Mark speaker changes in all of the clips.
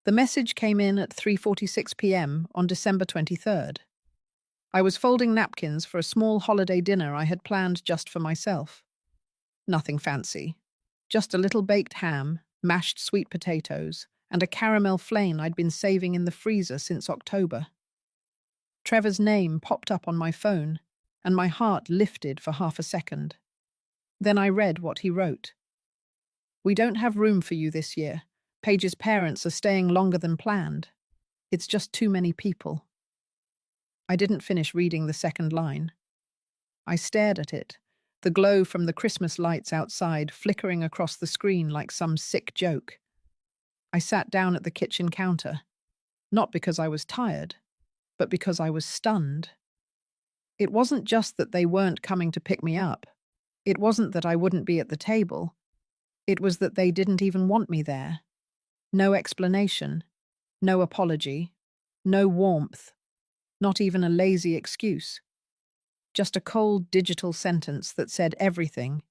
Speaker 1: The message came in at 3:46 p.m. on December 23rd. I was folding napkins for a small holiday dinner I had planned just for myself. Nothing fancy. Just a little baked ham, mashed sweet potatoes, and a caramel flan I'd been saving in the freezer since October. Trevor's name popped up on my phone, and my heart lifted for half a second. Then I read what he wrote. "We don't have room for you this year. Paige's parents are staying longer than planned. It's just too many people." I didn't finish reading the second line. I stared at it, the glow from the Christmas lights outside flickering across the screen like some sick joke. I sat down at the kitchen counter, not because I was tired, but because I was stunned. It wasn't just that they weren't coming to pick me up. It wasn't that I wouldn't be at the table. It was that they didn't even want me there. No explanation, no apology, no warmth, not even a lazy excuse. Just a cold digital sentence that said everything.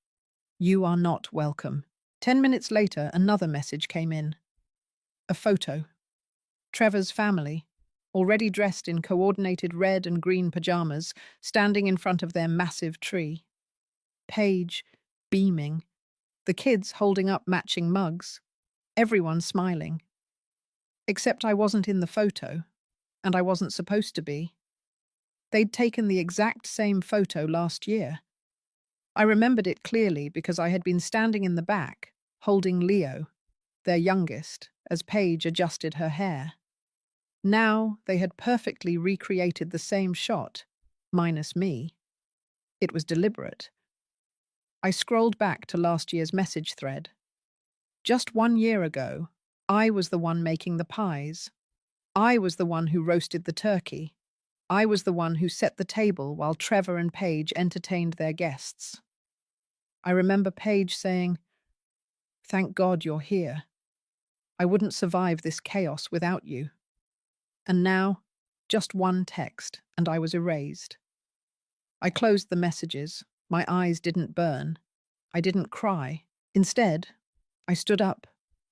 Speaker 1: "You are not welcome." 10 minutes later, another message came in. A photo. Trevor's family, already dressed in coordinated red and green pajamas, standing in front of their massive tree. Paige, beaming. The kids holding up matching mugs. Everyone smiling. Except I wasn't in the photo, and I wasn't supposed to be. They'd taken the exact same photo last year. I remembered it clearly because I had been standing in the back, holding Leo, their youngest, as Paige adjusted her hair. Now they had perfectly recreated the same shot, minus me. It was deliberate. I scrolled back to last year's message thread. Just 1 year ago, I was the one making the pies. I was the one who roasted the turkey. I was the one who set the table while Trevor and Paige entertained their guests. I remember Paige saying, "Thank God you're here. I wouldn't survive this chaos without you." And now, just one text, and I was erased. I closed the messages. My eyes didn't burn. I didn't cry. Instead, I stood up,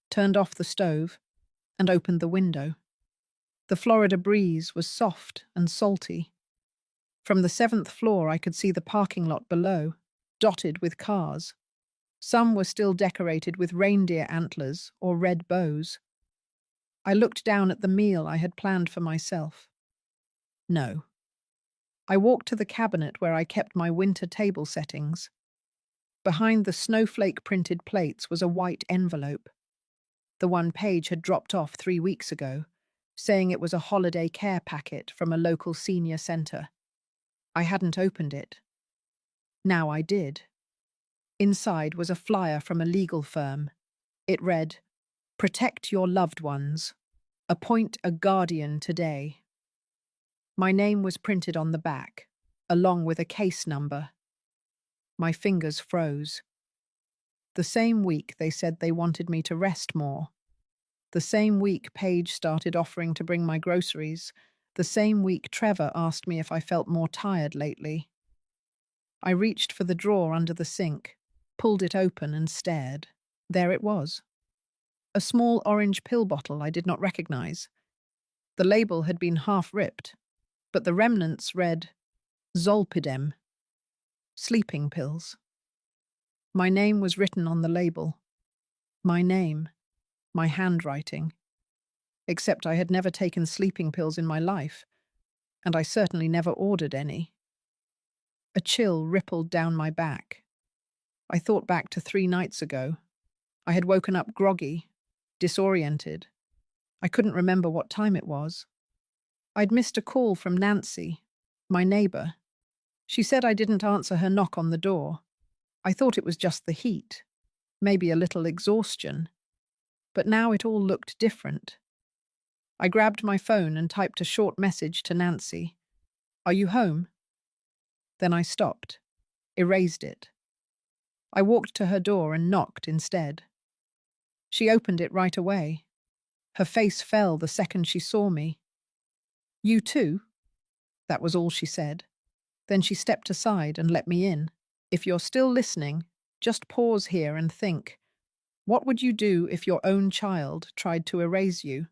Speaker 1: turned off the stove, and opened the window. The Florida breeze was soft and salty. From the 7th floor, I could see the parking lot below, dotted with cars. Some were still decorated with reindeer antlers or red bows. I looked down at the meal I had planned for myself. No. I walked to the cabinet where I kept my winter table settings. Behind the snowflake-printed plates was a white envelope, the one Paige had dropped off 3 weeks ago, saying it was a holiday care packet from a local senior center. I hadn't opened it. Now I did. Inside was a flyer from a legal firm. It read, "Protect your loved ones. Appoint a guardian today." My name was printed on the back, along with a case number. My fingers froze. The same week they said they wanted me to rest more. The same week Paige started offering to bring my groceries. The same week Trevor asked me if I felt more tired lately. I reached for the drawer under the sink, pulled it open and stared. There it was. A small orange pill bottle I did not recognize. The label had been half ripped, but the remnants read, Zolpidem. Sleeping pills. My name was written on the label. My name. My handwriting. Except I had never taken sleeping pills in my life, and I certainly never ordered any. A chill rippled down my back. I thought back to 3 nights ago. I had woken up groggy, disoriented. I couldn't remember what time it was. I'd missed a call from Nancy, my neighbor. She said I didn't answer her knock on the door. I thought it was just the heat, maybe a little exhaustion. But now it all looked different. I grabbed my phone and typed a short message to Nancy. "Are you home?" Then I stopped, erased it. I walked to her door and knocked instead. She opened it right away. Her face fell the second she saw me. "You too?" That was all she said. Then she stepped aside and let me in. "If you're still listening, just pause here and think. What would you do if your own child tried to erase you?"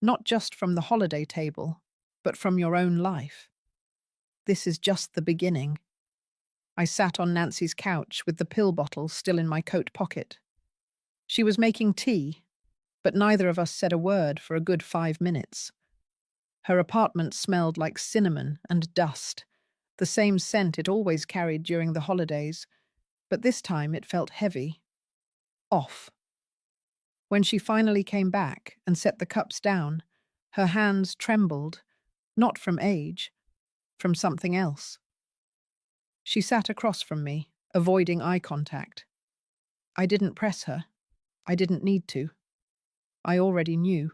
Speaker 1: Not just from the holiday table, but from your own life. This is just the beginning. I sat on Nancy's couch with the pill bottle still in my coat pocket. She was making tea, but neither of us said a word for a good 5 minutes. Her apartment smelled like cinnamon and dust, the same scent it always carried during the holidays, but this time it felt heavy, off. When she finally came back and set the cups down, her hands trembled, not from age, from something else. She sat across from me, avoiding eye contact. I didn't press her. I didn't need to. I already knew.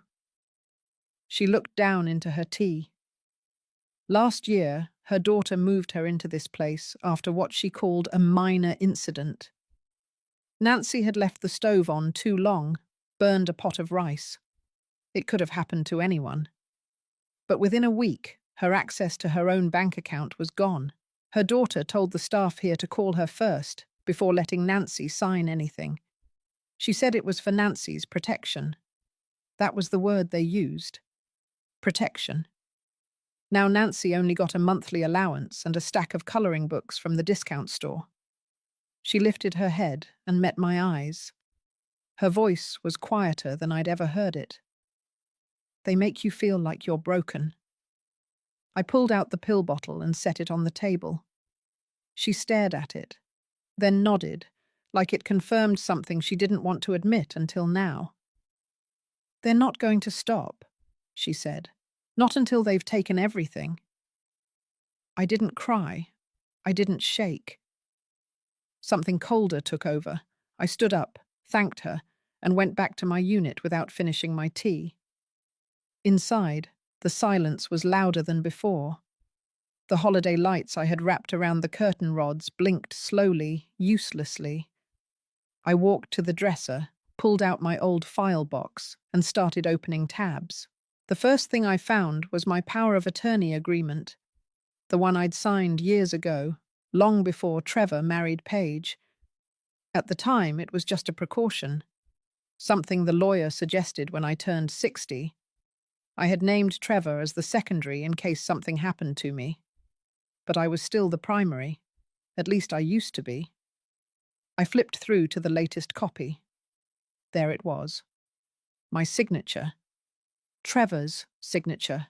Speaker 1: She looked down into her tea. Last year, her daughter moved her into this place after what she called a minor incident. Nancy had left the stove on too long, burned a pot of rice. It could have happened to anyone. But within a week, her access to her own bank account was gone. Her daughter told the staff here to call her first, before letting Nancy sign anything. She said it was for Nancy's protection. That was the word they used. Protection. Now Nancy only got a monthly allowance and a stack of colouring books from the discount store. She lifted her head and met my eyes. Her voice was quieter than I'd ever heard it. They make you feel like you're broken. I pulled out the pill bottle and set it on the table. She stared at it, then nodded, like it confirmed something she didn't want to admit until now. "They're not going to stop," she said. "Not until they've taken everything." I didn't cry. I didn't shake. Something colder took over. I stood up, thanked her, and went back to my unit without finishing my tea. Inside, the silence was louder than before. The holiday lights I had wrapped around the curtain rods blinked slowly, uselessly. I walked to the dresser, pulled out my old file box, and started opening tabs. The first thing I found was my power of attorney agreement, the one I'd signed years ago, long before Trevor married Paige. At the time, it was just a precaution, something the lawyer suggested when I turned 60. I had named Trevor as the secondary in case something happened to me. But I was still the primary. At least I used to be. I flipped through to the latest copy. There it was. My signature. Trevor's signature.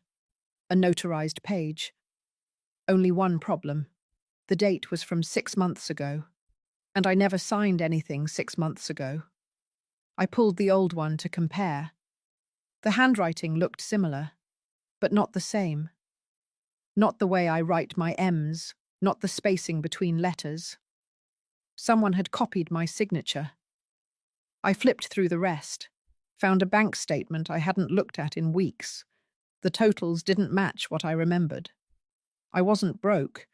Speaker 1: A notarized page. Only one problem. The date was from 6 months ago, and I never signed anything 6 months ago. I pulled the old one to compare. The handwriting looked similar, but not the same. Not the way I write my M's, not the spacing between letters. Someone had copied my signature. I flipped through the rest, found a bank statement I hadn't looked at in weeks. The totals didn't match what I remembered. I wasn't broke,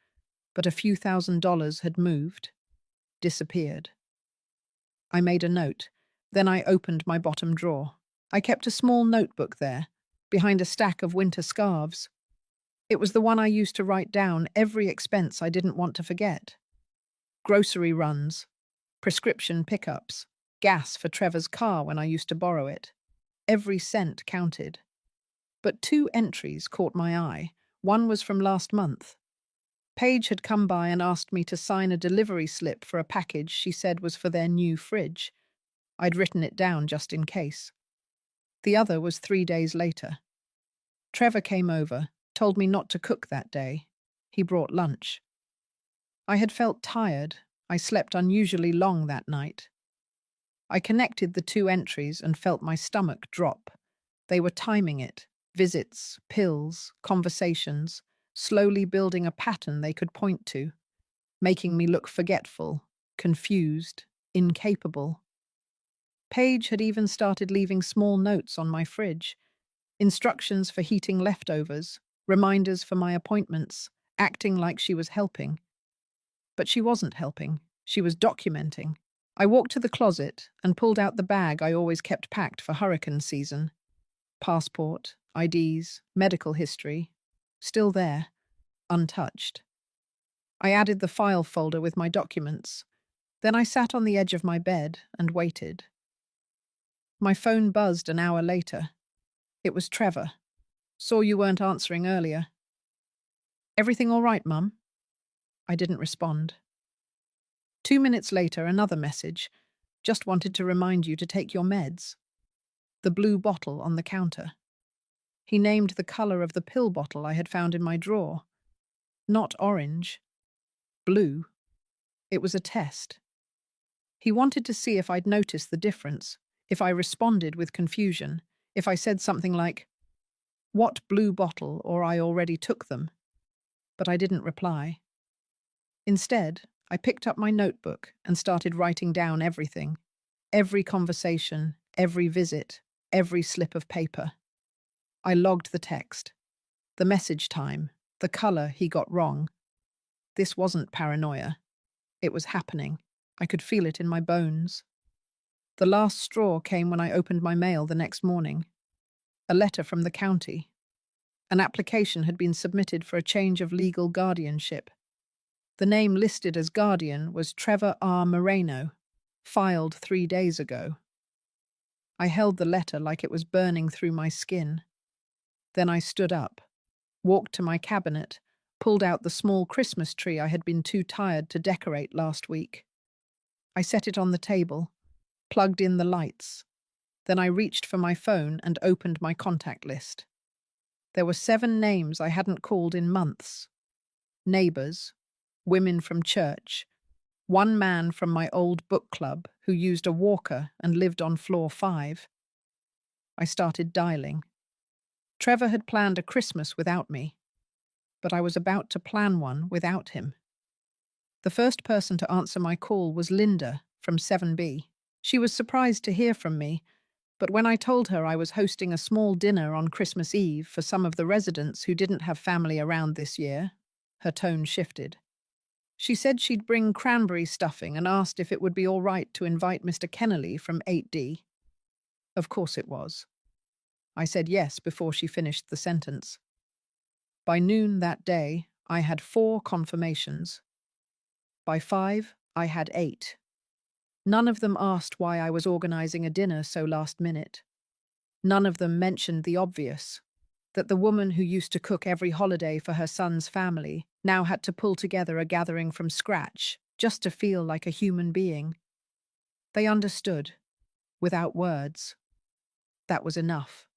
Speaker 1: but a few $1,000s had moved, disappeared. I made a note, then I opened my bottom drawer. I kept a small notebook there, behind a stack of winter scarves. It was the one I used to write down every expense I didn't want to forget. Grocery runs, prescription pickups, gas for Trevor's car when I used to borrow it. Every cent counted. But 2 entries caught my eye. One was from last month. Paige had come by and asked me to sign a delivery slip for a package she said was for their new fridge. I'd written it down just in case. The other was 3 days later. Trevor came over, told me not to cook that day. He brought lunch. I had felt tired. I slept unusually long that night. I connected the 2 entries and felt my stomach drop. They were timing it. Visits, pills, conversations, slowly building a pattern they could point to, making me look forgetful, confused, incapable. Paige had even started leaving small notes on my fridge, instructions for heating leftovers, reminders for my appointments, acting like she was helping. But she wasn't helping. She was documenting. I walked to the closet and pulled out the bag I always kept packed for hurricane season. Passport, IDs, medical history, still there, untouched. I added the file folder with my documents. Then I sat on the edge of my bed and waited. My phone buzzed an hour later. It was Trevor. Saw you weren't answering earlier. Everything all right, Mum? I didn't respond. 2 minutes later, another message. Just wanted to remind you to take your meds. The blue bottle on the counter. He named the colour of the pill bottle I had found in my drawer. Not orange. Blue. It was a test. He wanted to see if I'd noticed the difference, if I responded with confusion, if I said something like, "What blue bottle?" or "I already took them." But I didn't reply. Instead, I picked up my notebook and started writing down everything. Every conversation, every visit, every slip of paper. I logged the text, the message time, the colour he got wrong. This wasn't paranoia. It was happening. I could feel it in my bones. The last straw came when I opened my mail the next morning. A letter from the county. An application had been submitted for a change of legal guardianship. The name listed as guardian was Trevor R. Moreno, filed 3 days ago. I held the letter like it was burning through my skin. Then I stood up, walked to my cabinet, pulled out the small Christmas tree I had been too tired to decorate last week. I set it on the table, plugged in the lights. Then I reached for my phone and opened my contact list. There were 7 names I hadn't called in months. Neighbours, women from church, one man from my old book club who used a walker and lived on floor 5. I started dialing. Trevor had planned a Christmas without me, but I was about to plan one without him. The first person to answer my call was Linda from 7B. She was surprised to hear from me, but when I told her I was hosting a small dinner on Christmas Eve for some of the residents who didn't have family around this year, her tone shifted. She said she'd bring cranberry stuffing and asked if it would be all right to invite Mr. Kennelly from 8D. Of course it was. I said yes before she finished the sentence. By noon that day, I had 4 confirmations. By 5, I had 8. None of them asked why I was organizing a dinner so last minute. None of them mentioned the obvious, that the woman who used to cook every holiday for her son's family now had to pull together a gathering from scratch just to feel like a human being. They understood, without words. That was enough.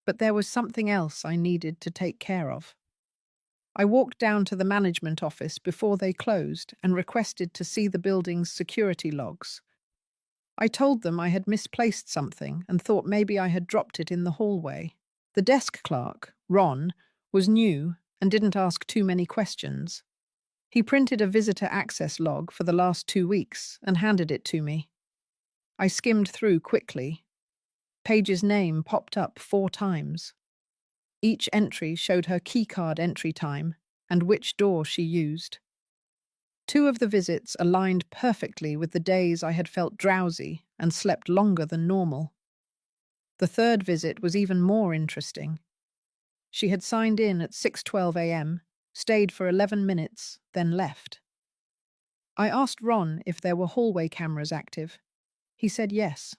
Speaker 1: But there was something else I needed to take care of. I walked down to the management office before they closed and requested to see the building's security logs. I told them I had misplaced something and thought maybe I had dropped it in the hallway. The desk clerk, Ron, was new and didn't ask too many questions. He printed a visitor access log for the last 2 weeks and handed it to me. I skimmed through quickly. Paige's name popped up 4 times. Each entry showed her keycard entry time and which door she used. 2 of the visits aligned perfectly with the days I had felt drowsy and slept longer than normal. The 3rd visit was even more interesting. She had signed in at 6:12 a.m., stayed for 11 minutes, then left. I asked Ron if there were hallway cameras active. He said yes.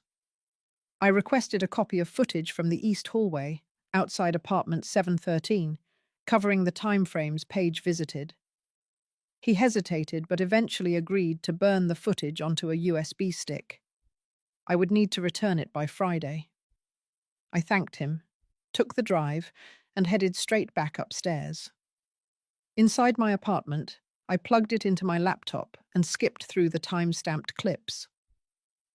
Speaker 1: I requested a copy of footage from the east hallway, outside apartment 713, covering the timeframes Paige visited. He hesitated but eventually agreed to burn the footage onto a USB stick. I would need to return it by Friday. I thanked him, took the drive, and headed straight back upstairs. Inside my apartment, I plugged it into my laptop and skipped through the time-stamped clips.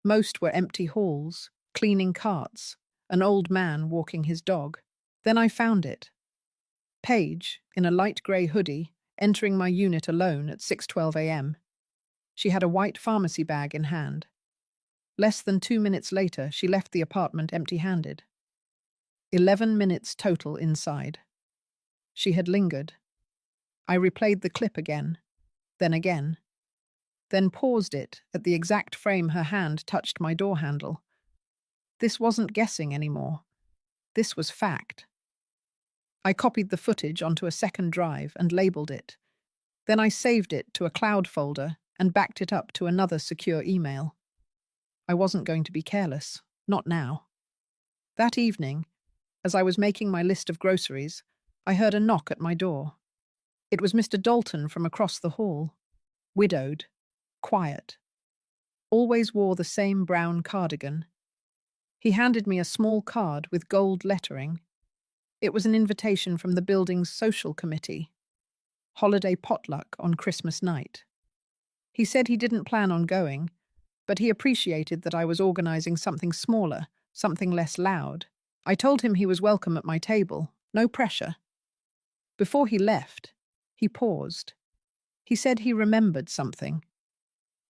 Speaker 1: Most were empty halls, cleaning carts, an old man walking his dog. Then I found it. Paige, in a light grey hoodie, entering my unit alone at 6:12 a.m. She had a white pharmacy bag in hand. Less than 2 minutes later, she left the apartment empty-handed. 11 minutes total inside. She had lingered. I replayed the clip again, then paused it at the exact frame her hand touched my door handle. This wasn't guessing anymore. This was fact. I copied the footage onto a second drive and labeled it. Then I saved it to a cloud folder and backed it up to another secure email. I wasn't going to be careless, not now. That evening, As I was making my list of groceries, I heard a knock at my door. It was Mr. Dalton from across the hall. Widowed, quiet, always wore the same brown cardigan. He handed me a small card with gold lettering. It was an invitation from the building's social committee. Holiday potluck on Christmas night. He said he didn't plan on going, but he appreciated that I was organizing something smaller, something less loud. I told him he was welcome at my table, no pressure. Before he left, he paused. He said he remembered something.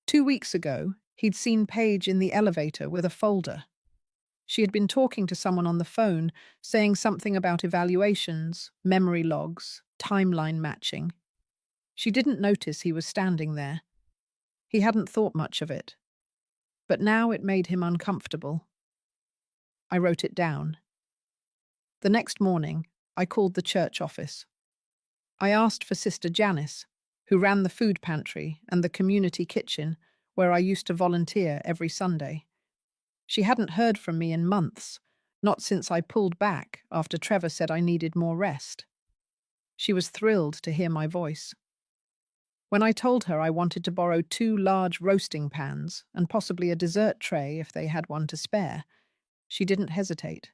Speaker 1: 2 weeks ago, he'd seen Paige in the elevator with a folder. She had been talking to someone on the phone, saying something about evaluations, memory logs, timeline matching. She didn't notice he was standing there. He hadn't thought much of it. But now it made him uncomfortable. I wrote it down. The next morning, I called the church office. I asked for Sister Janice, who ran the food pantry and the community kitchen where I used to volunteer every Sunday. She hadn't heard from me in months, not since I pulled back after Trevor said I needed more rest. She was thrilled to hear my voice. When I told her I wanted to borrow 2 large roasting pans and possibly a dessert tray if they had one to spare, she didn't hesitate.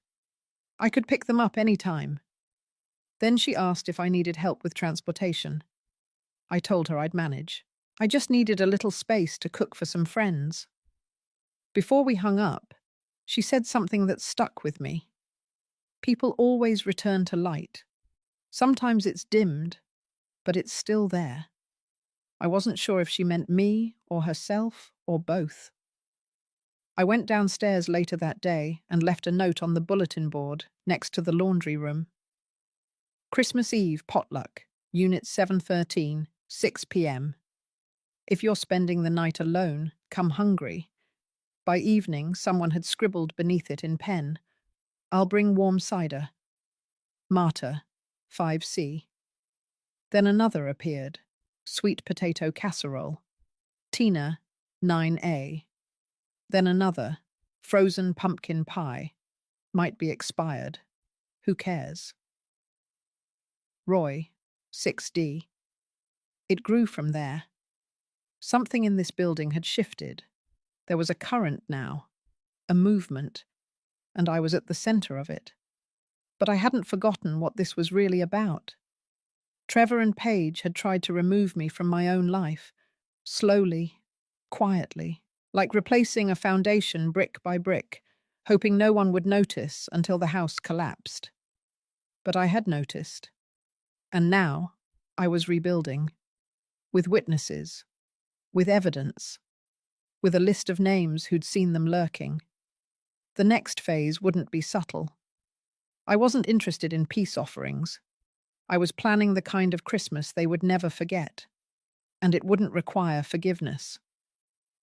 Speaker 1: I could pick them up any time. Then she asked if I needed help with transportation. I told her I'd manage. I just needed a little space to cook for some friends. Before we hung up, she said something that stuck with me. People always return to light. Sometimes it's dimmed, but it's still there. I wasn't sure if she meant me or herself or both. I went downstairs later that day and left a note on the bulletin board next to the laundry room. Christmas Eve potluck, Unit 713, 6 p.m. If you're spending the night alone, come hungry. By evening, someone had scribbled beneath it in pen, "I'll bring warm cider." Marta, 5C. Then another appeared, sweet potato casserole. Tina, 9A. Then another, frozen pumpkin pie. Might be expired. Who cares? Roy, 6D. It grew from there. Something in this building had shifted. There was a current now, a movement, and I was at the center of it. But I hadn't forgotten what this was really about. Trevor and Paige had tried to remove me from my own life, slowly, quietly, like replacing a foundation brick by brick, hoping no one would notice until the house collapsed. But I had noticed. And now I was rebuilding, with witnesses, with evidence, with a list of names who'd seen them lurking. The next phase wouldn't be subtle. I wasn't interested in peace offerings. I was planning the kind of Christmas they would never forget. And it wouldn't require forgiveness.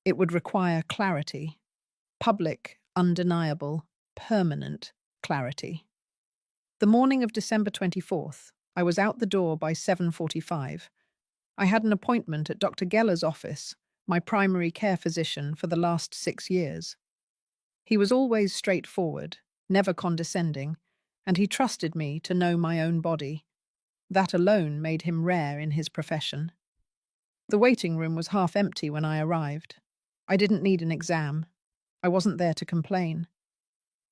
Speaker 1: It would require clarity. Public, undeniable, permanent clarity. The morning of December 24th, I was out the door by 7:45. I had an appointment at Dr. Geller's office, my primary care physician for the last 6 years. He was always straightforward, never condescending, and he trusted me to know my own body. That alone made him rare in his profession. The waiting room was half empty when I arrived. I didn't need an exam. I wasn't there to complain.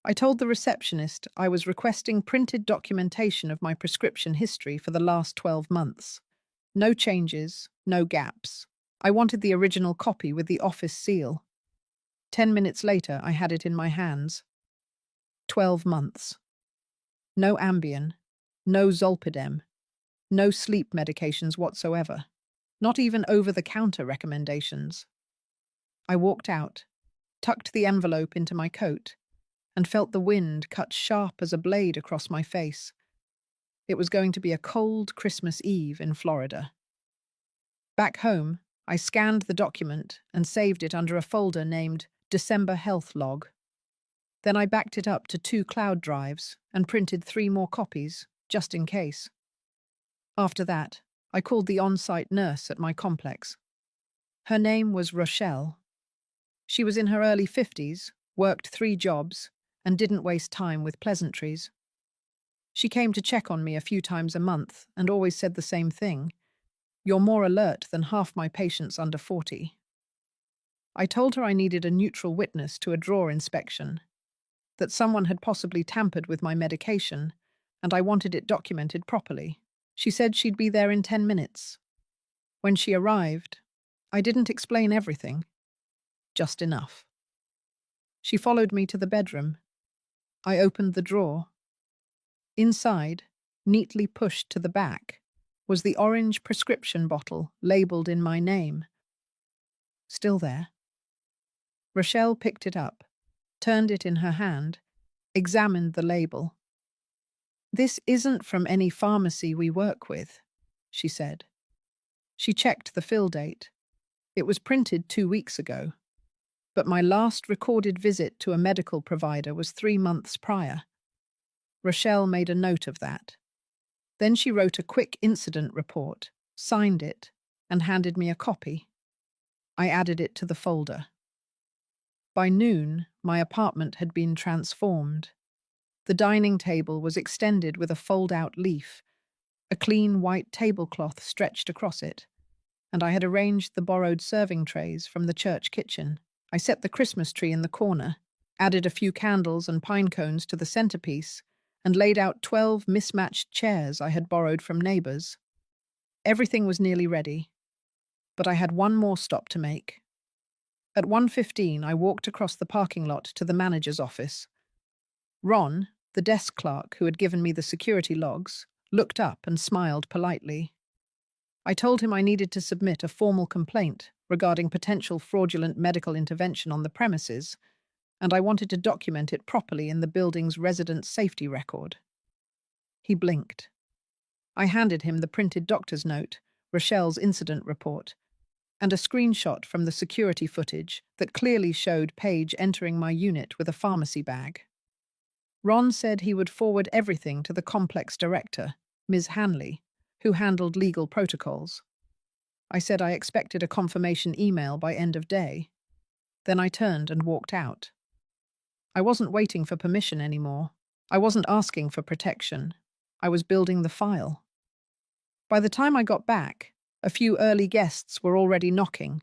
Speaker 1: I told the receptionist I was requesting printed documentation of my prescription history for the last 12 months. No changes, no gaps. I wanted the original copy with the office seal. 10 minutes later, I had it in my hands. 12 months. No Ambien, no Zolpidem, no sleep medications whatsoever, not even over-the-counter recommendations. I walked out, tucked the envelope into my coat, and felt the wind cut sharp as a blade across my face. It was going to be a cold Christmas Eve in Florida. Back home, I scanned the document and saved it under a folder named December Health Log. Then I backed it up to 2 cloud drives and printed 3 more copies, just in case. After that, I called the on-site nurse at my complex. Her name was Rochelle. She was in her early 50s, worked 3 jobs, and didn't waste time with pleasantries. She came to check on me a few times a month and always said the same thing: "You're more alert than half my patients under 40. I told her I needed a neutral witness to a drawer inspection, that someone had possibly tampered with my medication, and I wanted it documented properly. She said she'd be there in 10 minutes. When she arrived, I didn't explain everything, just enough. She followed me to the bedroom. I opened the drawer. Inside, neatly pushed to the back, was the orange prescription bottle labeled in my name. Still there. Rochelle picked it up, turned it in her hand, examined the label. "This isn't from any pharmacy we work with," she said. She checked the fill date. It was printed 2 weeks ago, but my last recorded visit to a medical provider was 3 months prior. Rochelle made a note of that. Then she wrote a quick incident report, signed it, and handed me a copy. I added it to the folder. By noon, my apartment had been transformed. The dining table was extended with a fold-out leaf, a clean white tablecloth stretched across it, and I had arranged the borrowed serving trays from the church kitchen. I set the Christmas tree in the corner, added a few candles and pine cones to the centerpiece, and laid out 12 mismatched chairs I had borrowed from neighbors. Everything was nearly ready, but I had one more stop to make. At 1:15, I walked across the parking lot to the manager's office. Ron, the desk clerk who had given me the security logs, looked up and smiled politely. I told him I needed to submit a formal complaint regarding potential fraudulent medical intervention on the premises, and I wanted to document it properly in the building's resident safety record. He blinked. I handed him the printed doctor's note, Rochelle's incident report, and a screenshot from the security footage that clearly showed Paige entering my unit with a pharmacy bag. Ron said he would forward everything to the complex director, Ms. Hanley, who handled legal protocols. I said I expected a confirmation email by end of day. Then I turned and walked out. I wasn't waiting for permission anymore. I wasn't asking for protection. I was building the file. By the time I got back, a few early guests were already knocking.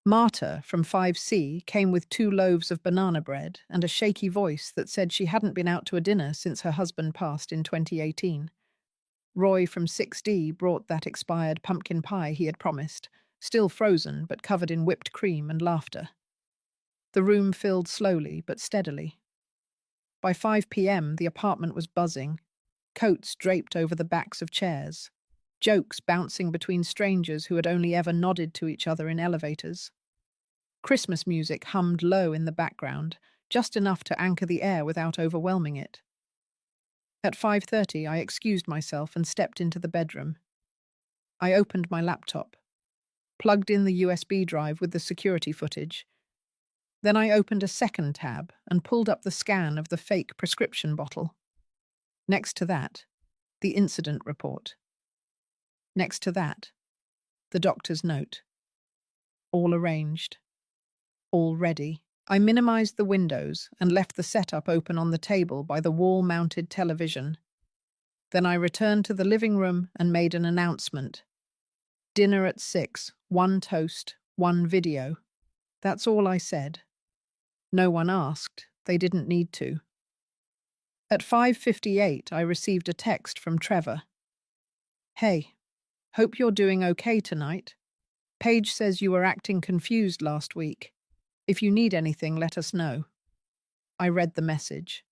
Speaker 1: Marta from 5C came with 2 loaves of banana bread and a shaky voice that said she hadn't been out to a dinner since her husband passed in 2018. Roy from 6D brought that expired pumpkin pie he had promised, still frozen but covered in whipped cream and laughter. The room filled slowly but steadily. By 5 p.m., the apartment was buzzing, coats draped over the backs of chairs, jokes bouncing between strangers who had only ever nodded to each other in elevators. Christmas music hummed low in the background, just enough to anchor the air without overwhelming it. At 5:30, I excused myself and stepped into the bedroom. I opened my laptop, plugged in the USB drive with the security footage. Then I opened a second tab and pulled up the scan of the fake prescription bottle. Next to that, the incident report. Next to that, the doctor's note. All arranged. All ready. I minimized the windows and left the setup open on the table by the wall-mounted television. Then I returned to the living room and made an announcement. Dinner at 6, 1 toast, 1 video. That's all I said. No one asked. They didn't need to. At 5:58, I received a text from Trevor. "Hey, hope you're doing okay tonight. Paige says you were acting confused last week. If you need anything, let us know." I read the message.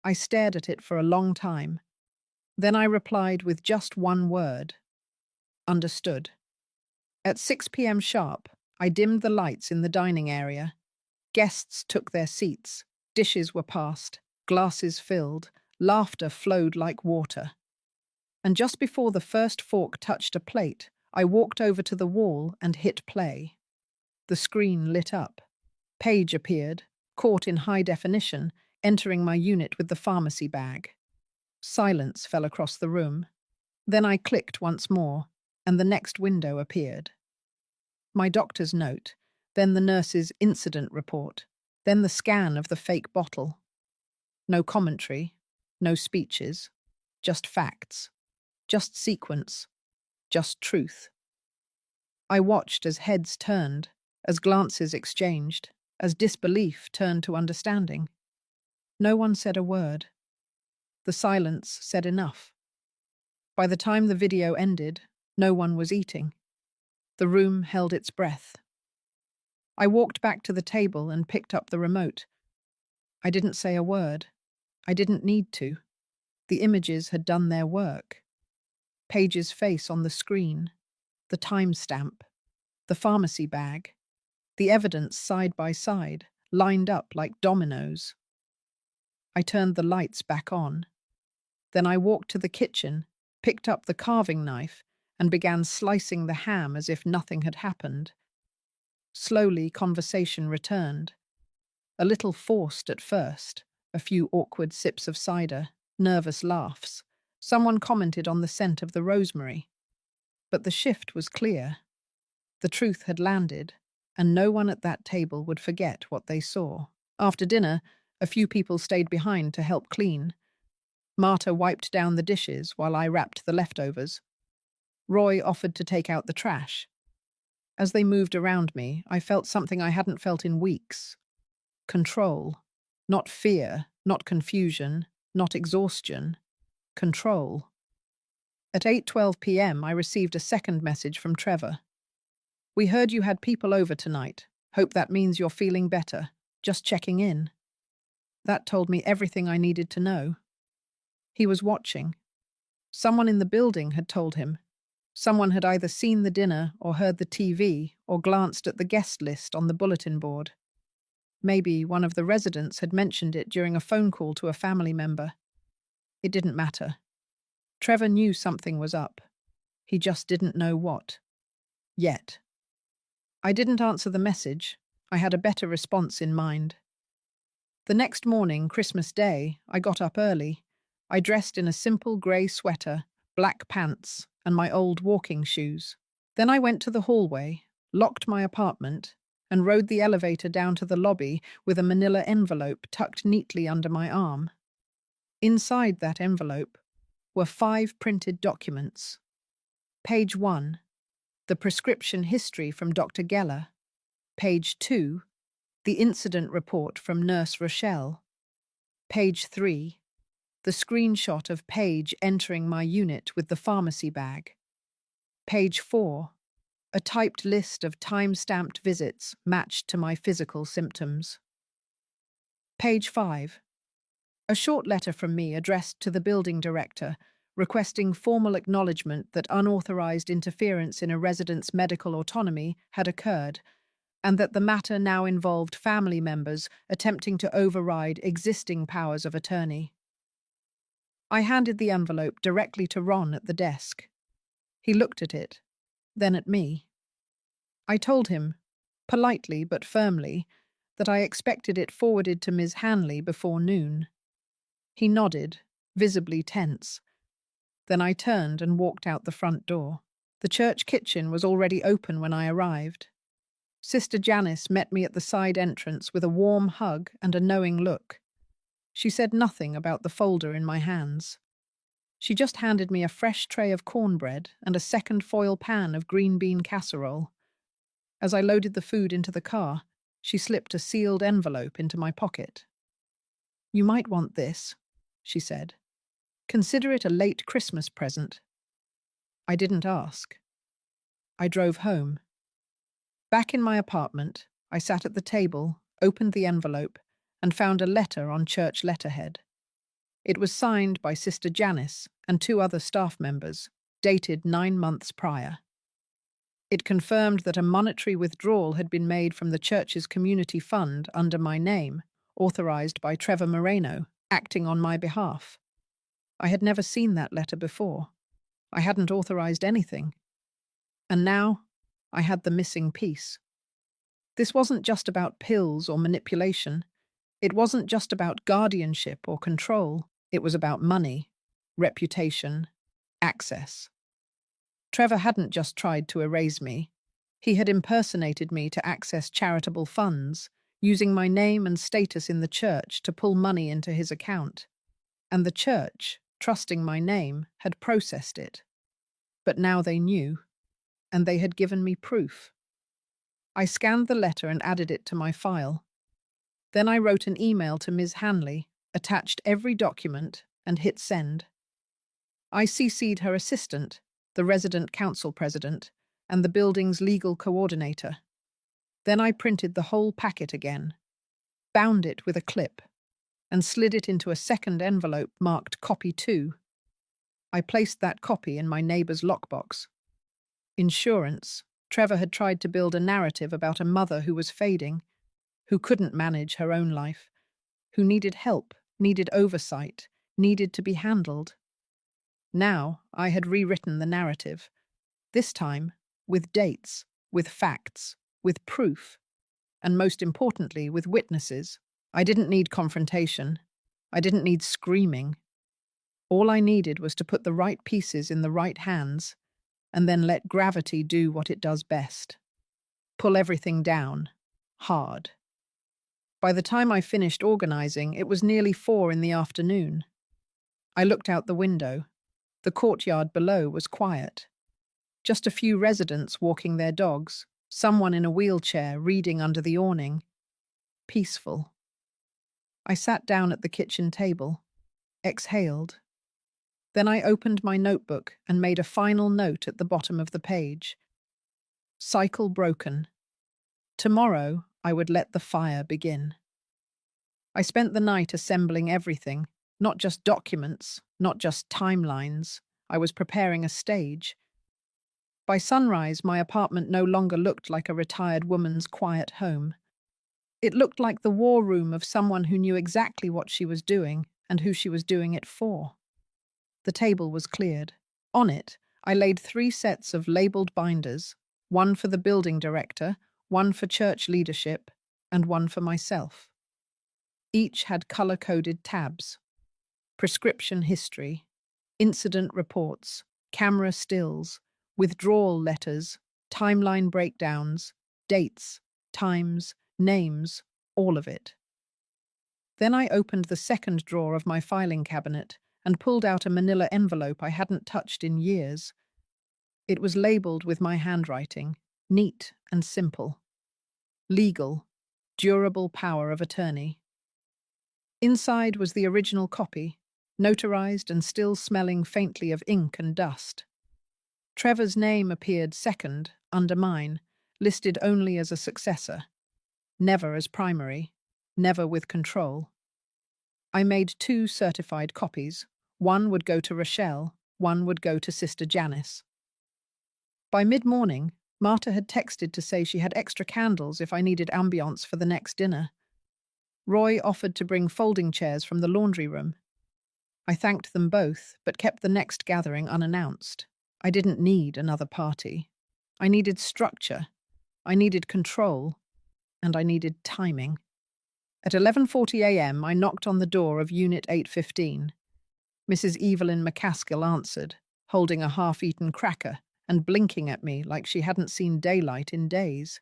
Speaker 1: I stared at it for a long time. Then I replied with just one word. Understood. At 6 p.m. sharp, I dimmed the lights in the dining area. Guests took their seats. Dishes were passed. Glasses filled. Laughter flowed like water. And just before the first fork touched a plate, I walked over to the wall and hit play. The screen lit up. Paige appeared, caught in high definition, entering my unit with the pharmacy bag. Silence fell across the room. Then I clicked once more, and the next window appeared. My doctor's note, then the nurse's incident report, then the scan of the fake bottle. No commentary, No speeches, just facts, just sequence, just truth. I watched as heads turned, as glances exchanged, as disbelief turned to understanding. No one said a word. The silence said enough. By the time the video ended, no one was eating. The room held its breath. I walked back to the table and picked up the remote. I didn't say a word. I didn't need to. The images had done their work. Paige's face on the screen, the timestamp, the pharmacy bag, the evidence side by side, lined up like dominoes. I turned the lights back on. Then I walked to the kitchen, picked up the carving knife, and began slicing the ham as if nothing had happened. Slowly, conversation returned. A little forced at first, a few awkward sips of cider, nervous laughs. Someone commented on the scent of the rosemary. But the shift was clear. The truth had landed, and no one at that table would forget what they saw. After dinner, a few people stayed behind to help clean. Marta wiped down the dishes while I wrapped the leftovers. Roy offered to take out the trash. As they moved around me, I felt something I hadn't felt in weeks. Control. Not fear, not confusion, not exhaustion. Control. At 8:12 p.m., I received a second message from Trevor. "We heard you had people over tonight. Hope that means you're feeling better. Just checking in." That told me everything I needed to know. He was watching. Someone in the building had told him. Someone had either seen the dinner or heard the TV or glanced at the guest list on the bulletin board. Maybe one of the residents had mentioned it during a phone call to a family member. It didn't matter. Trevor knew something was up. He just didn't know what. Yet. I didn't answer the message. I had a better response in mind. The next morning, Christmas Day, I got up early. I dressed in a simple grey sweater, black pants, and my old walking shoes. Then I went to the hallway, locked my apartment, and rode the elevator down to the lobby with a manila envelope tucked neatly under my arm. Inside that envelope were 5 printed documents. Page 1, the prescription history from Dr. Geller. Page 2, the incident report from Nurse Rochelle. Page 3, the screenshot of Paige entering my unit with the pharmacy bag. Page 4, a typed list of time-stamped visits matched to my physical symptoms. Page 5, a short letter from me addressed to the building director, requesting formal acknowledgement that unauthorized interference in a resident's medical autonomy had occurred, and that the matter now involved family members attempting to override existing powers of attorney. I handed the envelope directly to Ron at the desk. He looked at it, then at me. I told him, politely but firmly, that I expected it forwarded to Ms. Hanley before noon. He nodded, visibly tense. Then I turned and walked out the front door. The church kitchen was already open when I arrived. Sister Janice met me at the side entrance with a warm hug and a knowing look. She said nothing about the folder in my hands. She just handed me a fresh tray of cornbread and a second foil pan of green bean casserole. As I loaded the food into the car, she slipped a sealed envelope into my pocket. "You might want this," she said. "Consider it a late Christmas present." I didn't ask. I drove home. Back in my apartment, I sat at the table, opened the envelope, and found a letter on church letterhead. It was signed by Sister Janice and 2 other staff members, dated 9 months prior. It confirmed that a monetary withdrawal had been made from the church's community fund under my name, authorized by Trevor Moreno, acting on my behalf. I had never seen that letter before. I hadn't authorized anything. And now, I had the missing piece. This wasn't just about pills or manipulation. It wasn't just about guardianship or control. It was about money, reputation, access. Trevor hadn't just tried to erase me. He had impersonated me to access charitable funds, using my name and status in the church to pull money into his account. And the church, trusting my name, had processed it. But now they knew, and they had given me proof. I scanned the letter and added it to my file. Then I wrote an email to Ms. Hanley, attached every document, and hit send. I CC'd her assistant, the resident council president, and the building's legal coordinator. Then I printed the whole packet again, bound it with a clip, and slid it into a second envelope marked Copy 2. I placed that copy in my neighbour's lockbox. Insurance. Trevor had tried to build a narrative about a mother who was fading, who couldn't manage her own life, who needed help, needed oversight, needed to be handled. Now I had rewritten the narrative, this time with dates, with facts, with proof, and most importantly, with witnesses. I didn't need confrontation. I didn't need screaming. All I needed was to put the right pieces in the right hands and then let gravity do what it does best. Pull everything down, hard. By the time I finished organizing, it was nearly 4 in the afternoon. I looked out the window. The courtyard below was quiet. Just a few residents walking their dogs, someone in a wheelchair reading under the awning. Peaceful. I sat down at the kitchen table, exhaled. Then I opened my notebook and made a final note at the bottom of the page. Cycle broken. Tomorrow I would let the fire begin. I spent the night assembling everything, not just documents, not just timelines. I was preparing a stage. By sunrise, my apartment no longer looked like a retired woman's quiet home. It looked like the war room of someone who knew exactly what she was doing and who she was doing it for. The table was cleared. On it, I laid 3 sets of labelled binders, one for the building director, one for church leadership, and one for myself. Each had colour-coded tabs: prescription history, incident reports, camera stills, withdrawal letters, timeline breakdowns, dates, times, names, all of it. Then I opened the second drawer of my filing cabinet and pulled out a manila envelope I hadn't touched in years. It was labelled with my handwriting, neat and simple. Legal, durable power of attorney. Inside was the original copy, notarized and still smelling faintly of ink and dust. Trevor's name appeared second, under mine, listed only as a successor. Never as primary, never with control. I made 2 certified copies. One would go to Rochelle, one would go to Sister Janice. By mid-morning, Marta had texted to say she had extra candles if I needed ambiance for the next dinner. Roy offered to bring folding chairs from the laundry room. I thanked them both, but kept the next gathering unannounced. I didn't need another party. I needed structure. I needed control. And I needed timing. At 11:40 a.m., I knocked on the door of Unit 815. Mrs. Evelyn McCaskill answered, holding a half-eaten cracker and blinking at me like she hadn't seen daylight in days.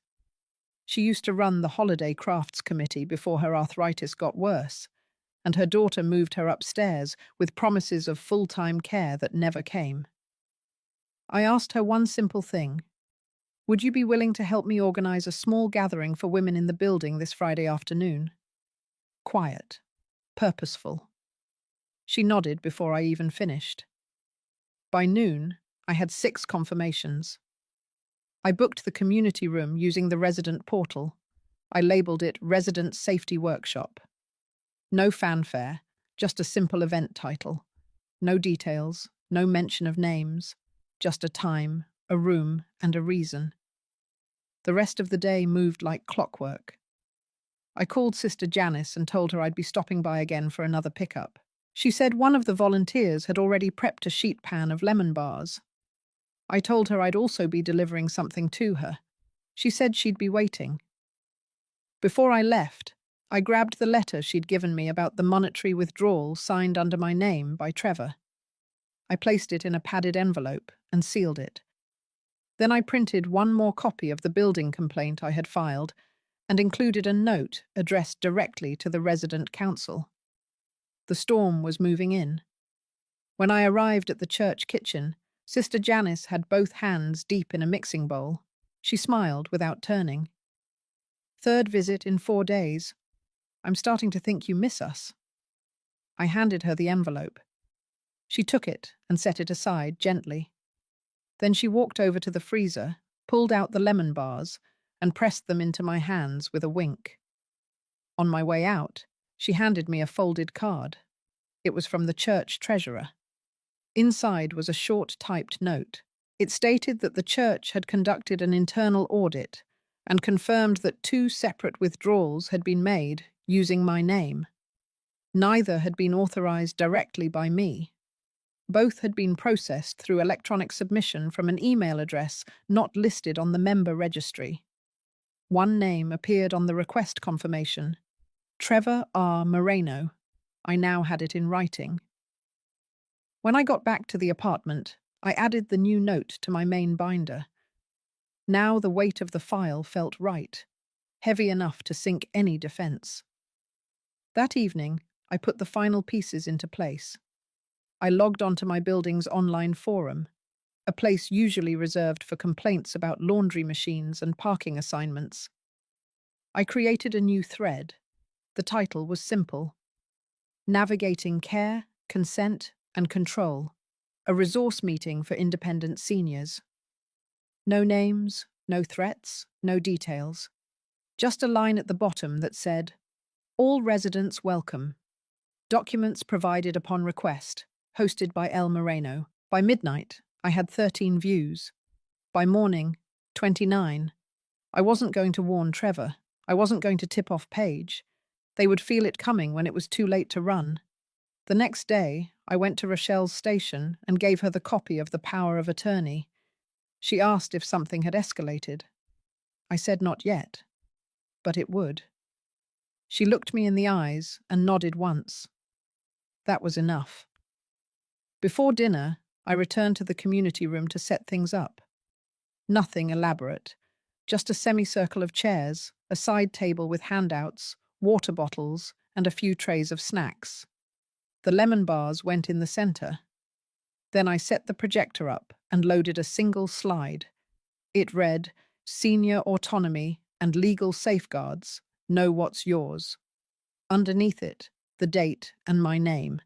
Speaker 1: She used to run the holiday crafts committee before her arthritis got worse, and her daughter moved her upstairs with promises of full-time care that never came. I asked her one simple thing. Would you be willing to help me organize a small gathering for women in the building this Friday afternoon? Quiet. Purposeful. She nodded before I even finished. By noon, I had 6 confirmations. I booked the community room using the resident portal. I labelled it Resident Safety Workshop. No fanfare, just a simple event title. No details, no mention of names, just a time, a room, and a reason. The rest of the day moved like clockwork. I called Sister Janice and told her I'd be stopping by again for another pickup. She said one of the volunteers had already prepped a sheet pan of lemon bars. I told her I'd also be delivering something to her. She said she'd be waiting. Before I left, I grabbed the letter she'd given me about the monetary withdrawal signed under my name by Trevor. I placed it in a padded envelope and sealed it. Then I printed one more copy of the building complaint I had filed and included a note addressed directly to the resident council. The storm was moving in. When I arrived at the church kitchen, Sister Janice had both hands deep in a mixing bowl. She smiled without turning. "Third visit in 4 days. I'm starting to think you miss us." I handed her the envelope. She took it and set it aside gently. Then she walked over to the freezer, pulled out the lemon bars, and pressed them into my hands with a wink. On my way out, she handed me a folded card. It was from the church treasurer. Inside was a short typed note. It stated that the church had conducted an internal audit and confirmed that 2 separate withdrawals had been made using my name. Neither had been authorized directly by me. Both had been processed through electronic submission from an email address not listed on the member registry. One name appeared on the request confirmation: Trevor R. Moreno. I now had it in writing. When I got back to the apartment, I added the new note to my main binder. Now the weight of the file felt right, heavy enough to sink any defense. That evening, I put the final pieces into place. I logged onto my building's online forum, a place usually reserved for complaints about laundry machines and parking assignments. I created a new thread. The title was simple: Navigating Care, Consent, and Control, a resource meeting for independent seniors. No names, no threats, no details. Just a line at the bottom that said, "All residents welcome. Documents provided upon request. Hosted by El Moreno." By midnight, I had 13 views. By morning, 29. I wasn't going to warn Trevor. I wasn't going to tip off Paige. They would feel it coming when it was too late to run. The next day, I went to Rochelle's station and gave her the copy of the power of attorney. She asked if something had escalated. I said not yet, but it would. She looked me in the eyes and nodded once. That was enough. Before dinner, I returned to the community room to set things up. Nothing elaborate, just a semicircle of chairs, a side table with handouts, water bottles, and a few trays of snacks. The lemon bars went in the center. Then I set the projector up and loaded a single slide. It read, "Senior Autonomy and Legal Safeguards. Know what's yours." Underneath it, the date and my name.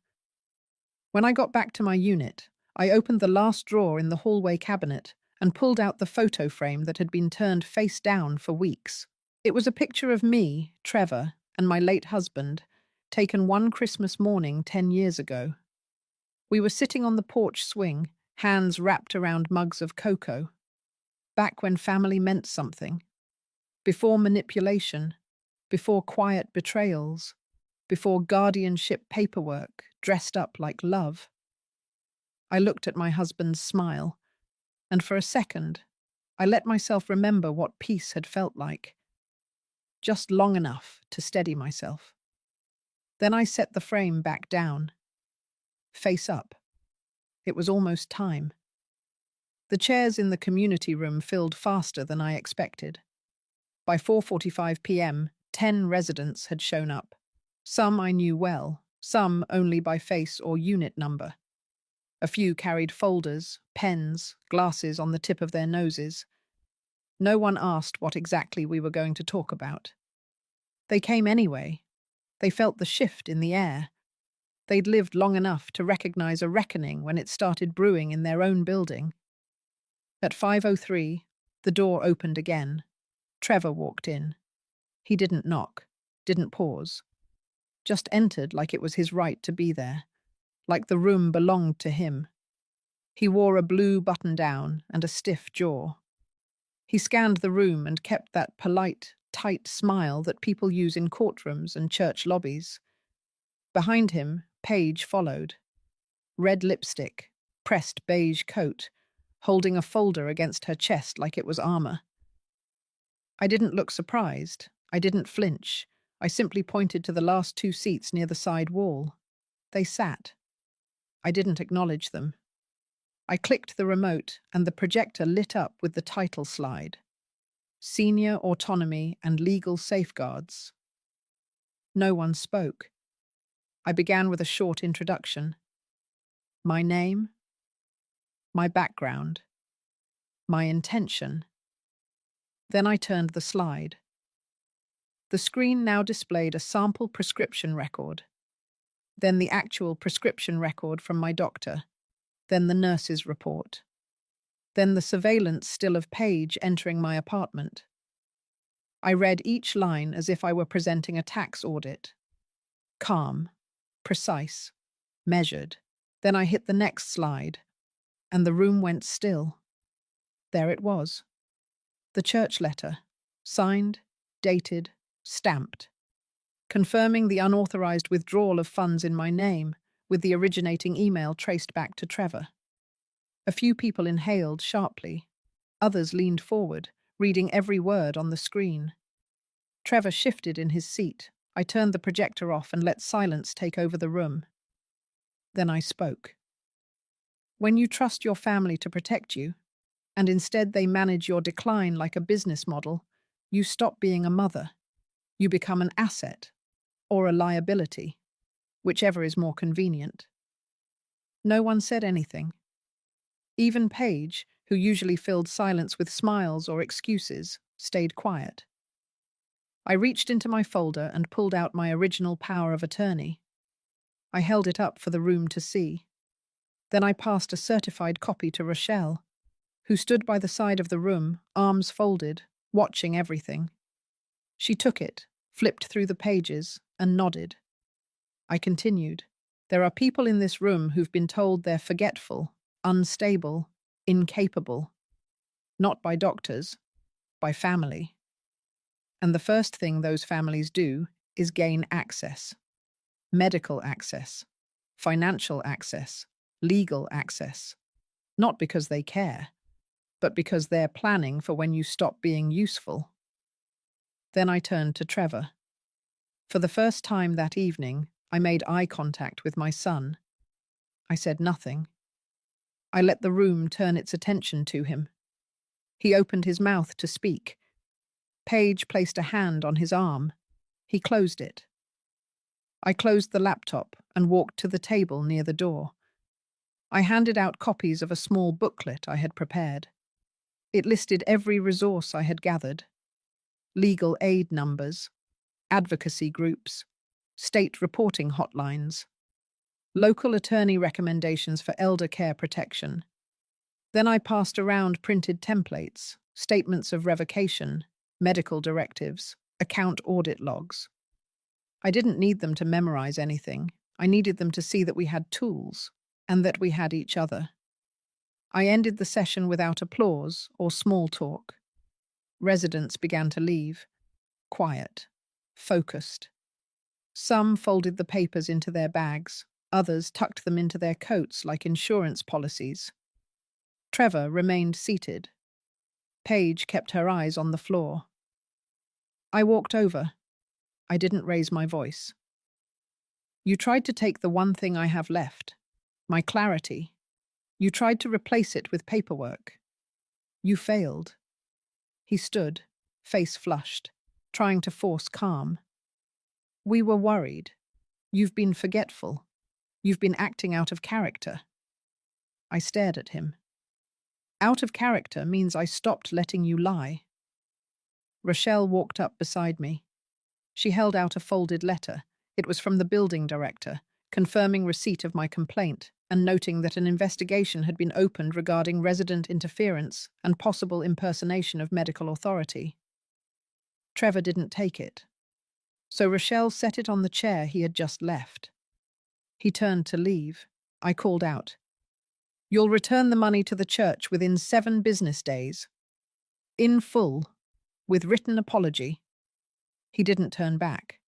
Speaker 1: When I got back to my unit, I opened the last drawer in the hallway cabinet and pulled out the photo frame that had been turned face down for weeks. It was a picture of me, Trevor, and my late husband, taken one Christmas morning 10 years ago. We were sitting on the porch swing, hands wrapped around mugs of cocoa. Back when family meant something. Before manipulation, before quiet betrayals, before guardianship paperwork dressed up like love. I looked at my husband's smile, and for a second, I let myself remember what peace had felt like. Just long enough to steady myself. Then I set the frame back down. Face up. It was almost time. The chairs in the community room filled faster than I expected. By 4:45 p.m., 10 residents had shown up. Some I knew well, some only by face or unit number. A few carried folders, pens, glasses on the tip of their noses. No one asked what exactly we were going to talk about. They came anyway. They felt the shift in the air. They'd lived long enough to recognize a reckoning when it started brewing in their own building. At 5:03, the door opened again. Trevor walked in. He didn't knock, didn't pause. Just entered like it was his right to be there, like the room belonged to him. He wore a blue button-down and a stiff jaw. He scanned the room and kept that polite, tight smile that people use in courtrooms and church lobbies. Behind him, Paige followed. Red lipstick, pressed beige coat, holding a folder against her chest like it was armor. I didn't look surprised. I didn't flinch. I simply pointed to the last 2 seats near the side wall. They sat. I didn't acknowledge them. I clicked the remote and the projector lit up with the title slide. Senior Autonomy and Legal Safeguards. No one spoke. I began with a short introduction. My name, my background, my intention. Then I turned the slide. The screen now displayed a sample prescription record, then the actual prescription record from my doctor, then the nurse's report, then the surveillance still of Paige entering my apartment. I read each line as if I were presenting a tax audit. Calm, precise, measured. Then I hit the next slide, and the room went still. There it was. The church letter, signed, dated, stamped, confirming the unauthorized withdrawal of funds in my name, with the originating email traced back to Trevor. A few people inhaled sharply. Others leaned forward, reading every word on the screen. Trevor shifted in his seat. I turned the projector off and let silence take over the room. Then I spoke. When you trust your family to protect you, and instead they manage your decline like a business model, you stop being a mother. You become an asset, or a liability, whichever is more convenient. No one said anything. Even Paige, who usually filled silence with smiles or excuses, stayed quiet. I reached into my folder and pulled out my original power of attorney. I held it up for the room to see. Then I passed a certified copy to Rochelle, who stood by the side of the room, arms folded, watching everything. She took it, flipped through the pages, and nodded. I continued. There are people in this room who've been told they're forgetful, unstable, incapable. Not by doctors, by family. And the first thing those families do is gain access. Medical access, financial access, legal access. Not because they care, but because they're planning for when you stop being useful. Then I turned to Trevor. For the first time that evening, I made eye contact with my son. I said nothing. I let the room turn its attention to him. He opened his mouth to speak. Paige placed a hand on his arm. He closed it. I closed the laptop and walked to the table near the door. I handed out copies of a small booklet I had prepared. It listed every resource I had gathered. Legal aid numbers, advocacy groups, state reporting hotlines, local attorney recommendations for elder care protection. Then I passed around printed templates, statements of revocation, medical directives, account audit logs. I didn't need them to memorize anything. I needed them to see that we had tools and that we had each other. I ended the session without applause or small talk. Residents began to leave, quiet, focused. Some folded the papers into their bags, others tucked them into their coats like insurance policies. Trevor remained seated. Paige kept her eyes on the floor. I walked over. I didn't raise my voice. You tried to take the one thing I have left, my clarity. You tried to replace it with paperwork. You failed. He stood, face flushed, trying to force calm. We were worried. You've been forgetful. You've been acting out of character. I stared at him. Out of character means I stopped letting you lie. Rochelle walked up beside me. She held out a folded letter. It was from the building director, confirming receipt of my complaint and noting that an investigation had been opened regarding resident interference and possible impersonation of medical authority. Trevor didn't take it, so Rochelle set it on the chair he had just left. He turned to leave. I called out, "You'll return the money to the church within 7 business days. In full, with written apology." He didn't turn back.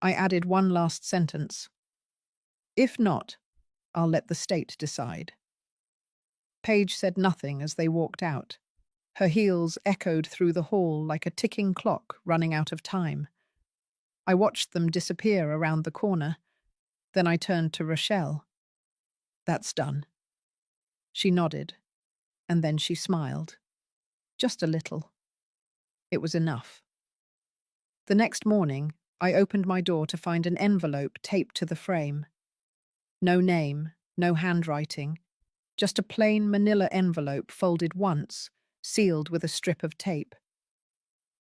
Speaker 1: I added one last sentence. "If not, I'll let the state decide." Paige said nothing as they walked out. Her heels echoed through the hall like a ticking clock running out of time. I watched them disappear around the corner. Then I turned to Rochelle. "That's done." She nodded, and then she smiled. Just a little. It was enough. The next morning, I opened my door to find an envelope taped to the frame. No name, no handwriting, just a plain manila envelope folded once, sealed with a strip of tape.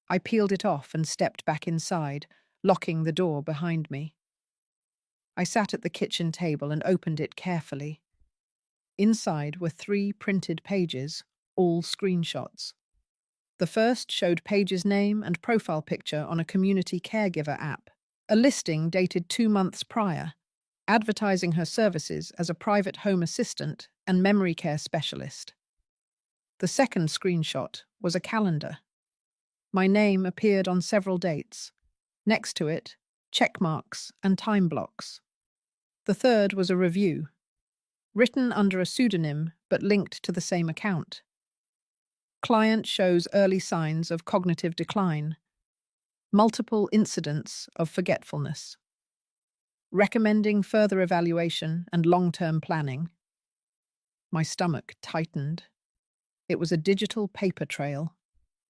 Speaker 1: I peeled it off and stepped back inside, locking the door behind me. I sat at the kitchen table and opened it carefully. Inside were 3 printed pages, all screenshots. The first showed Paige's name and profile picture on a community caregiver app, a listing dated 2 months prior, advertising her services as a private home assistant and memory care specialist. The second screenshot was a calendar. My name appeared on several dates. Next to it, check marks and time blocks. The third was a review, written under a pseudonym but linked to the same account. Client shows early signs of cognitive decline. Multiple incidents of forgetfulness. Recommending further evaluation and long-term planning. My stomach tightened. It was a digital paper trail,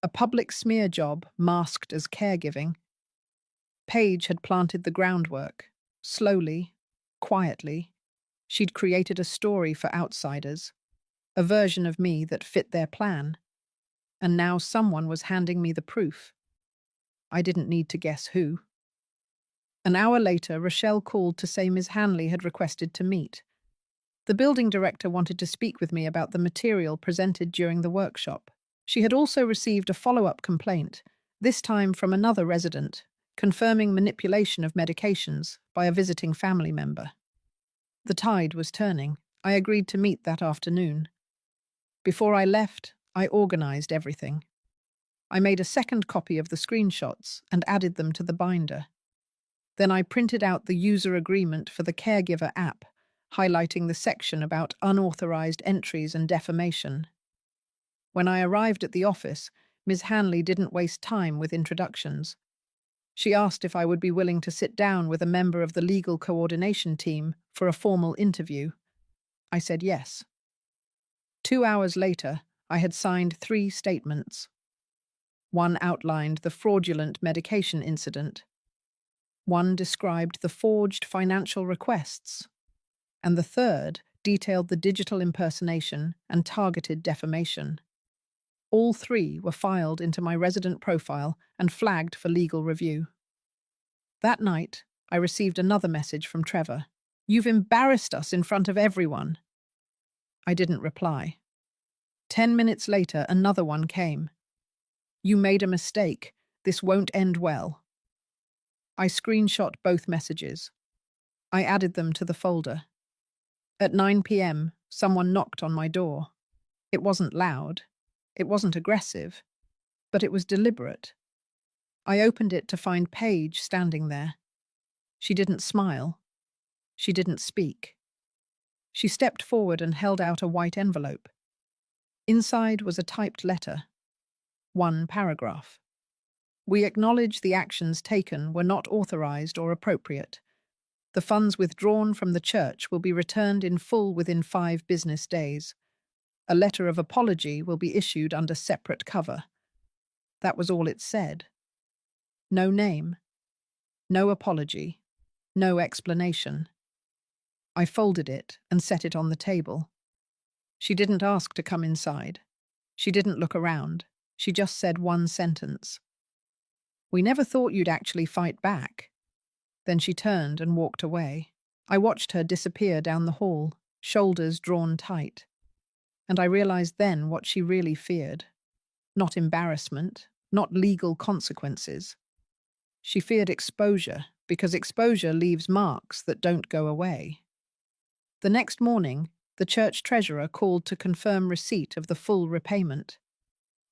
Speaker 1: a public smear job masked as caregiving. Paige had planted the groundwork. Slowly, quietly, she'd created a story for outsiders, a version of me that fit their plan. And now someone was handing me the proof. I didn't need to guess who. An hour later, Rochelle called to say Ms. Hanley had requested to meet. The building director wanted to speak with me about the material presented during the workshop. She had also received a follow-up complaint, this time from another resident, confirming manipulation of medications by a visiting family member. The tide was turning. I agreed to meet that afternoon. Before I left, I organized everything. I made a second copy of the screenshots and added them to the binder. Then I printed out the user agreement for the caregiver app, highlighting the section about unauthorized entries and defamation. When I arrived at the office, Ms. Hanley didn't waste time with introductions. She asked if I would be willing to sit down with a member of the legal coordination team for a formal interview. I said yes. 2 hours later, I had signed 3 statements. One outlined the fraudulent medication incident. One described the forged financial requests. And the third detailed the digital impersonation and targeted defamation. All 3 were filed into my resident profile and flagged for legal review. That night, I received another message from Trevor. "You've embarrassed us in front of everyone." I didn't reply. 10 minutes later, another one came. "You made a mistake. This won't end well." I screenshot both messages. I added them to the folder. At 9 p.m., someone knocked on my door. It wasn't loud. It wasn't aggressive. But it was deliberate. I opened it to find Paige standing there. She didn't smile. She didn't speak. She stepped forward and held out a white envelope. Inside was a typed letter. 1 paragraph. "We acknowledge the actions taken were not authorized or appropriate. The funds withdrawn from the church will be returned in full within 5 business days. A letter of apology will be issued under separate cover." That was all it said. No name. No apology. No explanation. I folded it and set it on the table. She didn't ask to come inside. She didn't look around. She just said one sentence. "We never thought you'd actually fight back." Then she turned and walked away. I watched her disappear down the hall, shoulders drawn tight. And I realized then what she really feared. Not embarrassment, not legal consequences. She feared exposure, because exposure leaves marks that don't go away. The next morning, the church treasurer called to confirm receipt of the full repayment.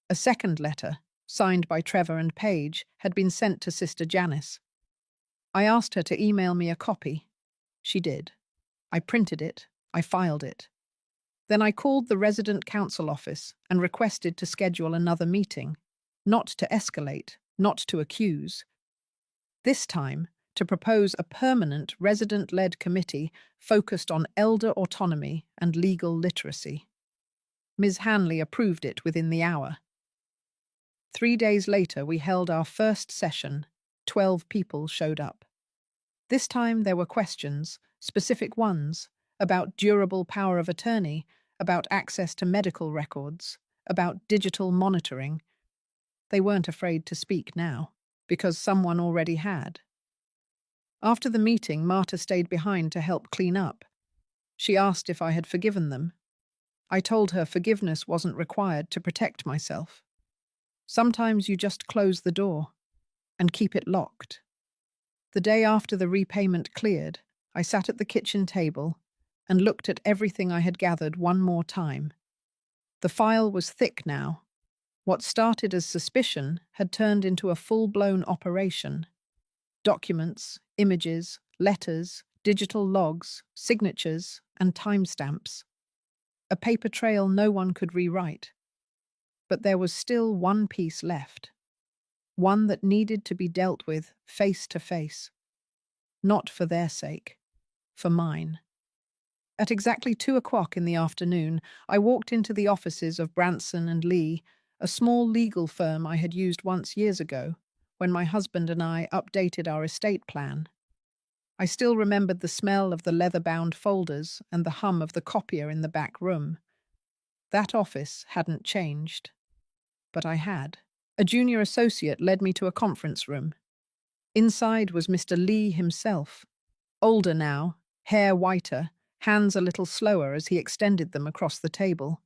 Speaker 1: A second letter, signed by Trevor and Paige, had been sent to Sister Janice. I asked her to email me a copy. She did. I printed it. I filed it. Then I called the resident council office and requested to schedule another meeting, not to escalate, not to accuse. This time, to propose a permanent resident-led committee focused on elder autonomy and legal literacy. Ms. Hanley approved it within the hour. 3 days later, we held our first session, 12 people showed up. This time there were questions, specific ones, about durable power of attorney, about access to medical records, about digital monitoring. They weren't afraid to speak now, because someone already had. After the meeting, Marta stayed behind to help clean up. She asked if I had forgiven them. I told her forgiveness wasn't required to protect myself. Sometimes you just close the door and keep it locked. The day after the repayment cleared, I sat at the kitchen table and looked at everything I had gathered one more time. The file was thick now. What started as suspicion had turned into a full-blown operation. Documents, images, letters, digital logs, signatures, and timestamps. A paper trail no one could rewrite. But there was still one piece left. One that needed to be dealt with face to face. Not for their sake, for mine. At exactly 2 o'clock in the afternoon, I walked into the offices of Branson and Lee, a small legal firm I had used once years ago, when my husband and I updated our estate plan. I still remembered the smell of the leather-bound folders and the hum of the copier in the back room. That office hadn't changed. But I had. A junior associate led me to a conference room. Inside was Mr. Lee himself. Older now, hair whiter, hands a little slower as he extended them across the table.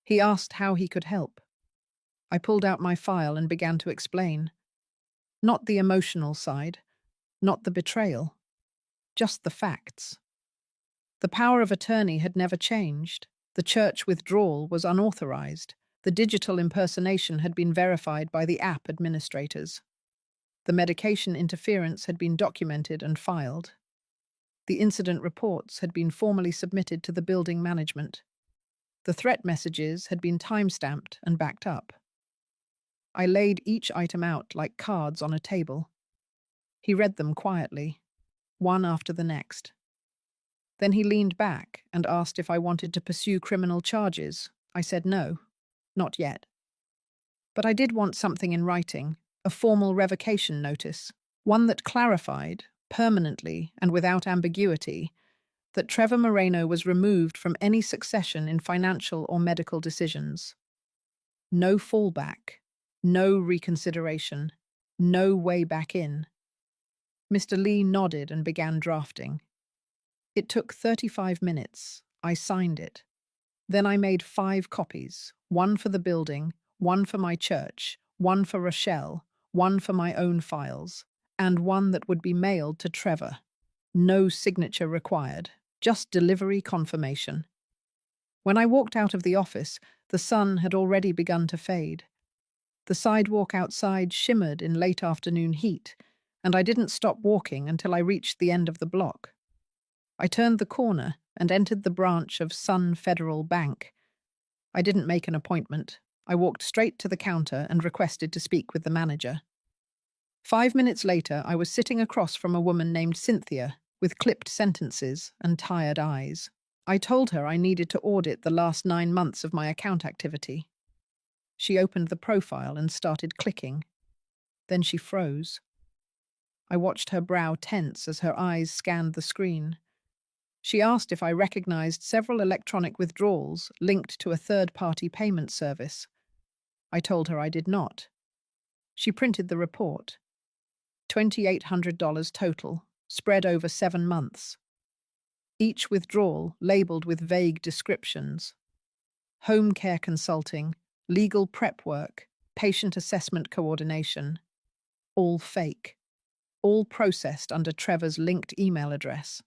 Speaker 1: He asked how he could help. I pulled out my file and began to explain. Not the emotional side, not the betrayal, just the facts. The power of attorney had never changed. The church withdrawal was unauthorized. The digital impersonation had been verified by the app administrators. The medication interference had been documented and filed. The incident reports had been formally submitted to the building management. The threat messages had been time-stamped and backed up. I laid each item out like cards on a table. He read them quietly, one after the next. Then he leaned back and asked if I wanted to pursue criminal charges. I said no, not yet. But I did want something in writing, a formal revocation notice, one that clarified, permanently and without ambiguity, that Trevor Moreno was removed from any succession in financial or medical decisions. No fallback, no reconsideration, no way back in. Mr. Lee nodded and began drafting. It took 35 minutes. I signed it. Then I made 5 copies, one for the building, one for my church, one for Rochelle, one for my own files, and one that would be mailed to Trevor. No signature required, just delivery confirmation. When I walked out of the office, the sun had already begun to fade. The sidewalk outside shimmered in late afternoon heat, and I didn't stop walking until I reached the end of the block. I turned the corner and entered the branch of Sun Federal Bank. I didn't make an appointment. I walked straight to the counter and requested to speak with the manager. 5 minutes later, I was sitting across from a woman named Cynthia, with clipped sentences and tired eyes. I told her I needed to audit the last 9 months of my account activity. She opened the profile and started clicking. Then she froze. I watched her brow tense as her eyes scanned the screen. She asked if I recognized several electronic withdrawals linked to a third-party payment service. I told her I did not. She printed the report. $2,800 total, spread over 7 months. Each withdrawal labeled with vague descriptions. Home care consulting, legal prep work, patient assessment coordination. All fake. All processed under Trevor's linked email address.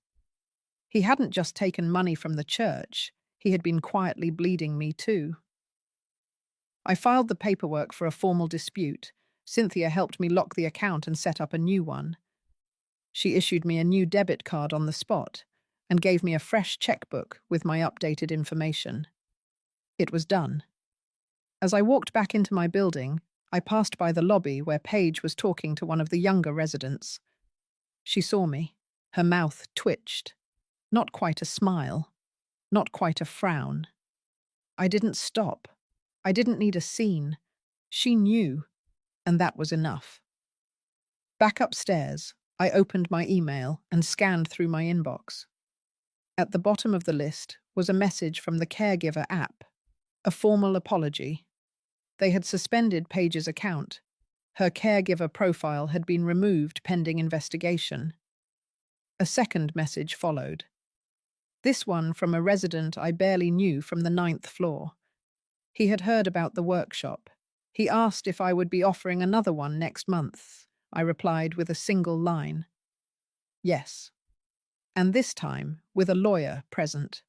Speaker 1: He hadn't just taken money from the church, he had been quietly bleeding me too. I filed the paperwork for a formal dispute. Cynthia helped me lock the account and set up a new one. She issued me a new debit card on the spot and gave me a fresh checkbook with my updated information. It was done. As I walked back into my building, I passed by the lobby where Paige was talking to one of the younger residents. She saw me. Her mouth twitched. Not quite a smile. Not quite a frown. I didn't stop. I didn't need a scene. She knew, and that was enough. Back upstairs, I opened my email and scanned through my inbox. At the bottom of the list was a message from the Caregiver app, a formal apology. They had suspended Paige's account. Her caregiver profile had been removed pending investigation. A second message followed. This one from a resident I barely knew from the 9th floor. He had heard about the workshop. He asked if I would be offering another one next month. I replied with a single line. Yes. And this time with a lawyer present.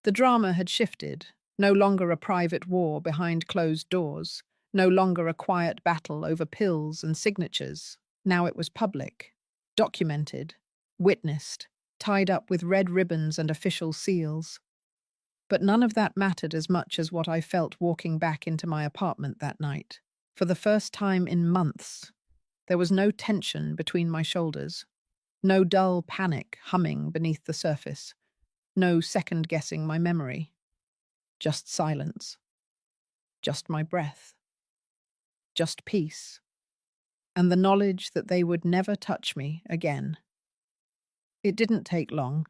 Speaker 1: The drama had shifted, no longer a private war behind closed doors, no longer a quiet battle over pills and signatures. Now it was public, documented, witnessed, tied up with red ribbons and official seals. But none of that mattered as much as what I felt walking back into my apartment that night. For the first time in months, there was no tension between my shoulders, no dull panic humming beneath the surface, no second-guessing my memory. Just silence. Just my breath. Just peace. And the knowledge that they would never touch me again. It didn't take long.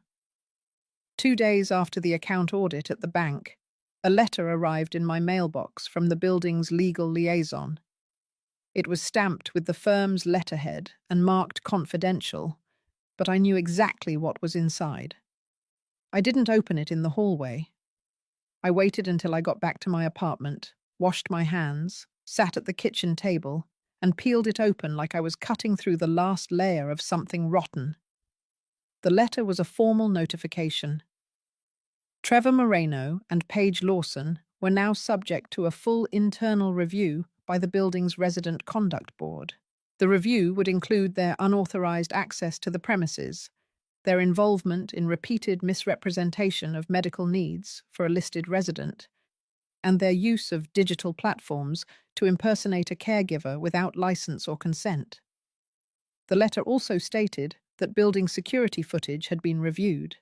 Speaker 1: 2 days after the account audit at the bank, a letter arrived in my mailbox from the building's legal liaison. It was stamped with the firm's letterhead and marked confidential, but I knew exactly what was inside. I didn't open it in the hallway. I waited until I got back to my apartment, washed my hands, sat at the kitchen table, and peeled it open like I was cutting through the last layer of something rotten. The letter was a formal notification. Trevor Moreno and Paige Lawson were now subject to a full internal review by the building's Resident Conduct Board. The review would include their unauthorized access to the premises, their involvement in repeated misrepresentation of medical needs for a listed resident, and their use of digital platforms to impersonate a caregiver without license or consent. The letter also stated that building security footage had been reviewed.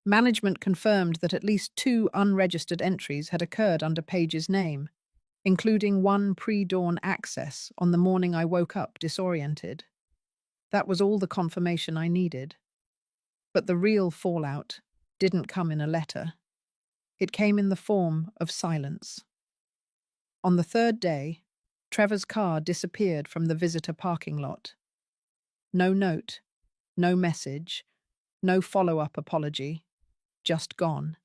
Speaker 1: Management confirmed that at least 2 unregistered entries had occurred under Paige's name, including one pre-dawn access on the morning I woke up disoriented. That was all the confirmation I needed. But the real fallout didn't come in a letter. It came in the form of silence. On the 3rd day, Trevor's car disappeared from the visitor parking lot. No note, no message, no follow-up apology, just gone.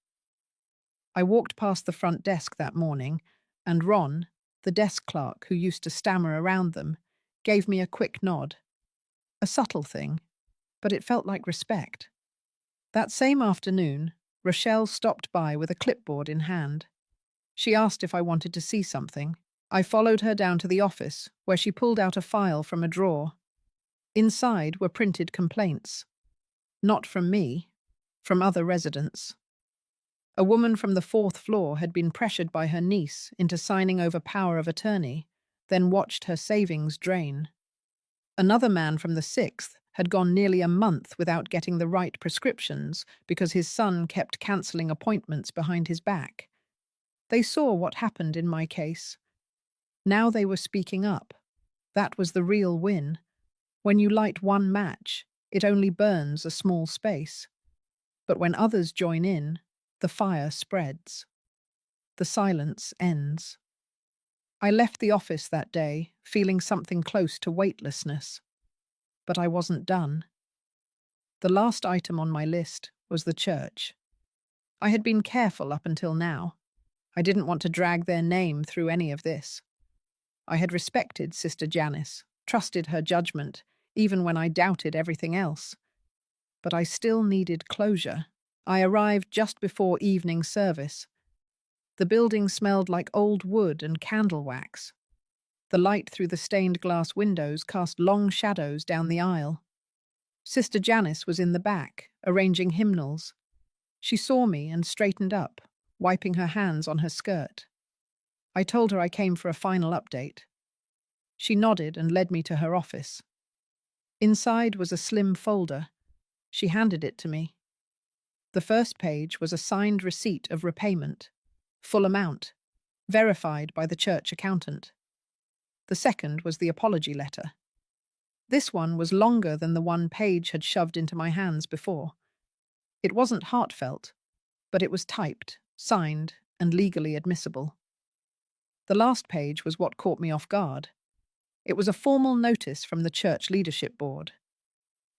Speaker 1: I walked past the front desk that morning, and Ron, the desk clerk who used to stammer around them, gave me a quick nod. A subtle thing, but it felt like respect. That same afternoon, Rochelle stopped by with a clipboard in hand. She asked if I wanted to see something. I followed her down to the office, where she pulled out a file from a drawer. Inside were printed complaints. Not from me, from other residents. A woman from the 4th floor had been pressured by her niece into signing over power of attorney, then watched her savings drain. Another man from the 6th had gone nearly a month without getting the right prescriptions because his son kept cancelling appointments behind his back. They saw what happened in my case. Now they were speaking up. That was the real win. When you light one match, it only burns a small space. But when others join in, the fire spreads. The silence ends. I left the office that day, feeling something close to weightlessness. But I wasn't done. The last item on my list was the church. I had been careful up until now. I didn't want to drag their name through any of this. I had respected Sister Janice, trusted her judgment, even when I doubted everything else. But I still needed closure. I arrived just before evening service. The building smelled like old wood and candle wax. The light through the stained glass windows cast long shadows down the aisle. Sister Janice was in the back, arranging hymnals. She saw me and straightened up, wiping her hands on her skirt. I told her I came for a final update. She nodded and led me to her office. Inside was a slim folder. She handed it to me. The first page was a signed receipt of repayment, full amount, verified by the church accountant. The second was the apology letter. This one was longer than the one Paige had shoved into my hands before. It wasn't heartfelt, but it was typed, signed, and legally admissible. The last page was what caught me off guard. It was a formal notice from the church leadership board.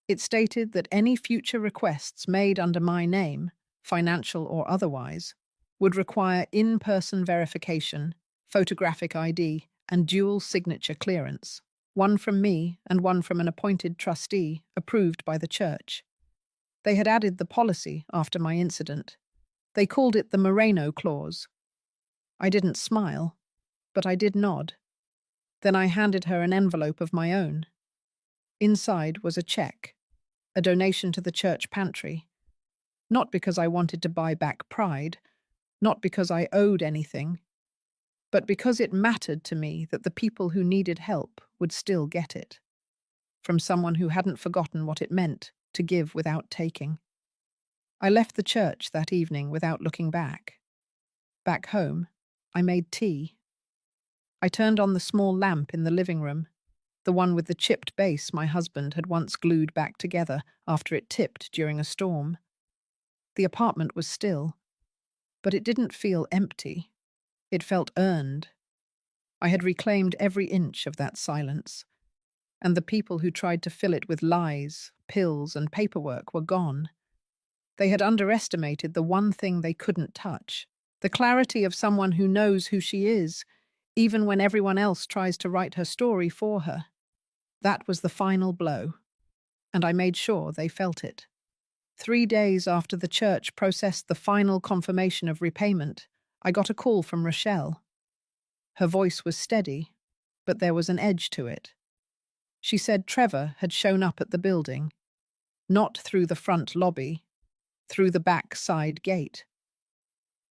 Speaker 1: It stated that any future requests made under my name, financial or otherwise, would require in-person verification, photographic ID, and dual signature clearance, one from me and one from an appointed trustee approved by the church. They had added the policy after my incident. They called it the Moreno Clause. I didn't smile, but I did nod. Then I handed her an envelope of my own. Inside was a check, a donation to the church pantry. Not because I wanted to buy back pride, not because I owed anything, but because it mattered to me that the people who needed help would still get it. From someone who hadn't forgotten what it meant to give without taking. I left the church that evening without looking back. Back home, I made tea. I turned on the small lamp in the living room, the one with the chipped base my husband had once glued back together after it tipped during a storm. The apartment was still, but it didn't feel empty. It felt earned. I had reclaimed every inch of that silence, and the people who tried to fill it with lies, pills, and paperwork were gone. They had underestimated the one thing they couldn't touch, the clarity of someone who knows who she is, even when everyone else tries to write her story for her. That was the final blow, and I made sure they felt it. 3 days after the church processed the final confirmation of repayment, I got a call from Rochelle. Her voice was steady, but there was an edge to it. She said Trevor had shown up at the building, not through the front lobby, through the back side gate.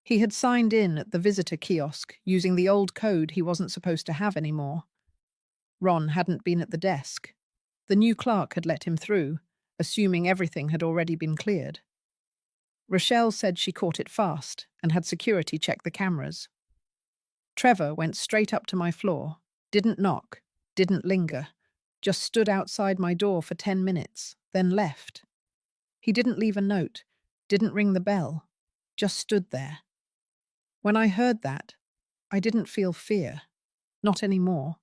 Speaker 1: He had signed in at the visitor kiosk using the old code he wasn't supposed to have anymore. Ron hadn't been at the desk. The new clerk had let him through, assuming everything had already been cleared. Rochelle said she caught it fast and had security check the cameras. Trevor went straight up to my floor, didn't knock, didn't linger, just stood outside my door for 10 minutes, then left. He didn't leave a note, didn't ring the bell, just stood there. When I heard that, I didn't feel fear, not anymore.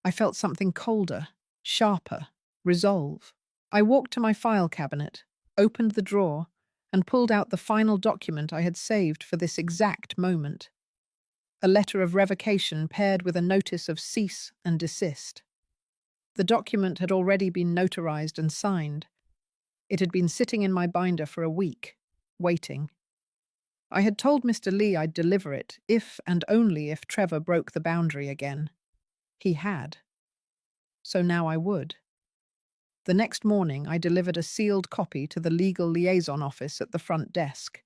Speaker 1: I felt something colder, sharper, resolve. I walked to my file cabinet, opened the drawer, and pulled out the final document I had saved for this exact moment. A letter of revocation paired with a notice of cease and desist. The document had already been notarized and signed. It had been sitting in my binder for a week, waiting. I had told Mr. Lee I'd deliver it if and only if Trevor broke the boundary again. He had. So now I would. The next morning, I delivered a sealed copy to the legal liaison office at the front desk,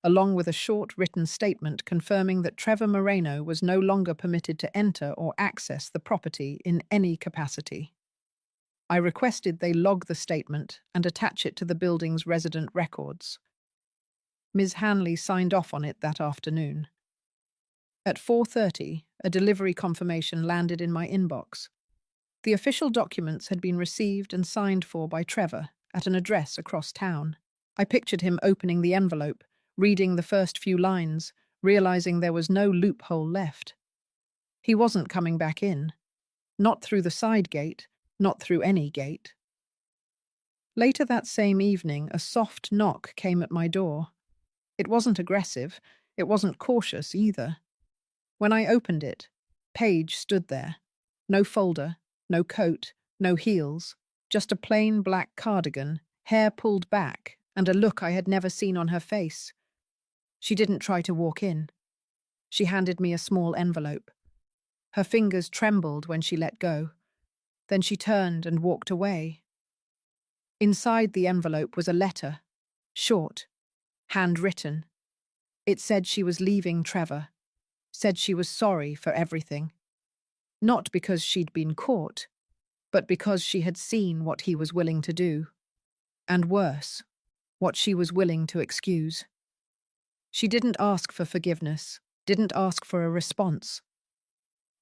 Speaker 1: along with a short written statement confirming that Trevor Moreno was no longer permitted to enter or access the property in any capacity. I requested they log the statement and attach it to the building's resident records. Ms. Hanley signed off on it that afternoon. At 4:30, a delivery confirmation landed in my inbox. The official documents had been received and signed for by Trevor at an address across town. I pictured him opening the envelope, reading the first few lines, realizing there was no loophole left. He wasn't coming back in. Not through the side gate, not through any gate. Later that same evening, a soft knock came at my door. It wasn't aggressive, it wasn't cautious either. When I opened it, Paige stood there. No folder, no coat, no heels, just a plain black cardigan, hair pulled back, and a look I had never seen on her face. She didn't try to walk in. She handed me a small envelope. Her fingers trembled when she let go. Then she turned and walked away. Inside the envelope was a letter, short, handwritten. It said she was leaving Trevor, said she was sorry for everything. Not because she'd been caught, but because she had seen what he was willing to do. And worse, what she was willing to excuse. She didn't ask for forgiveness, didn't ask for a response.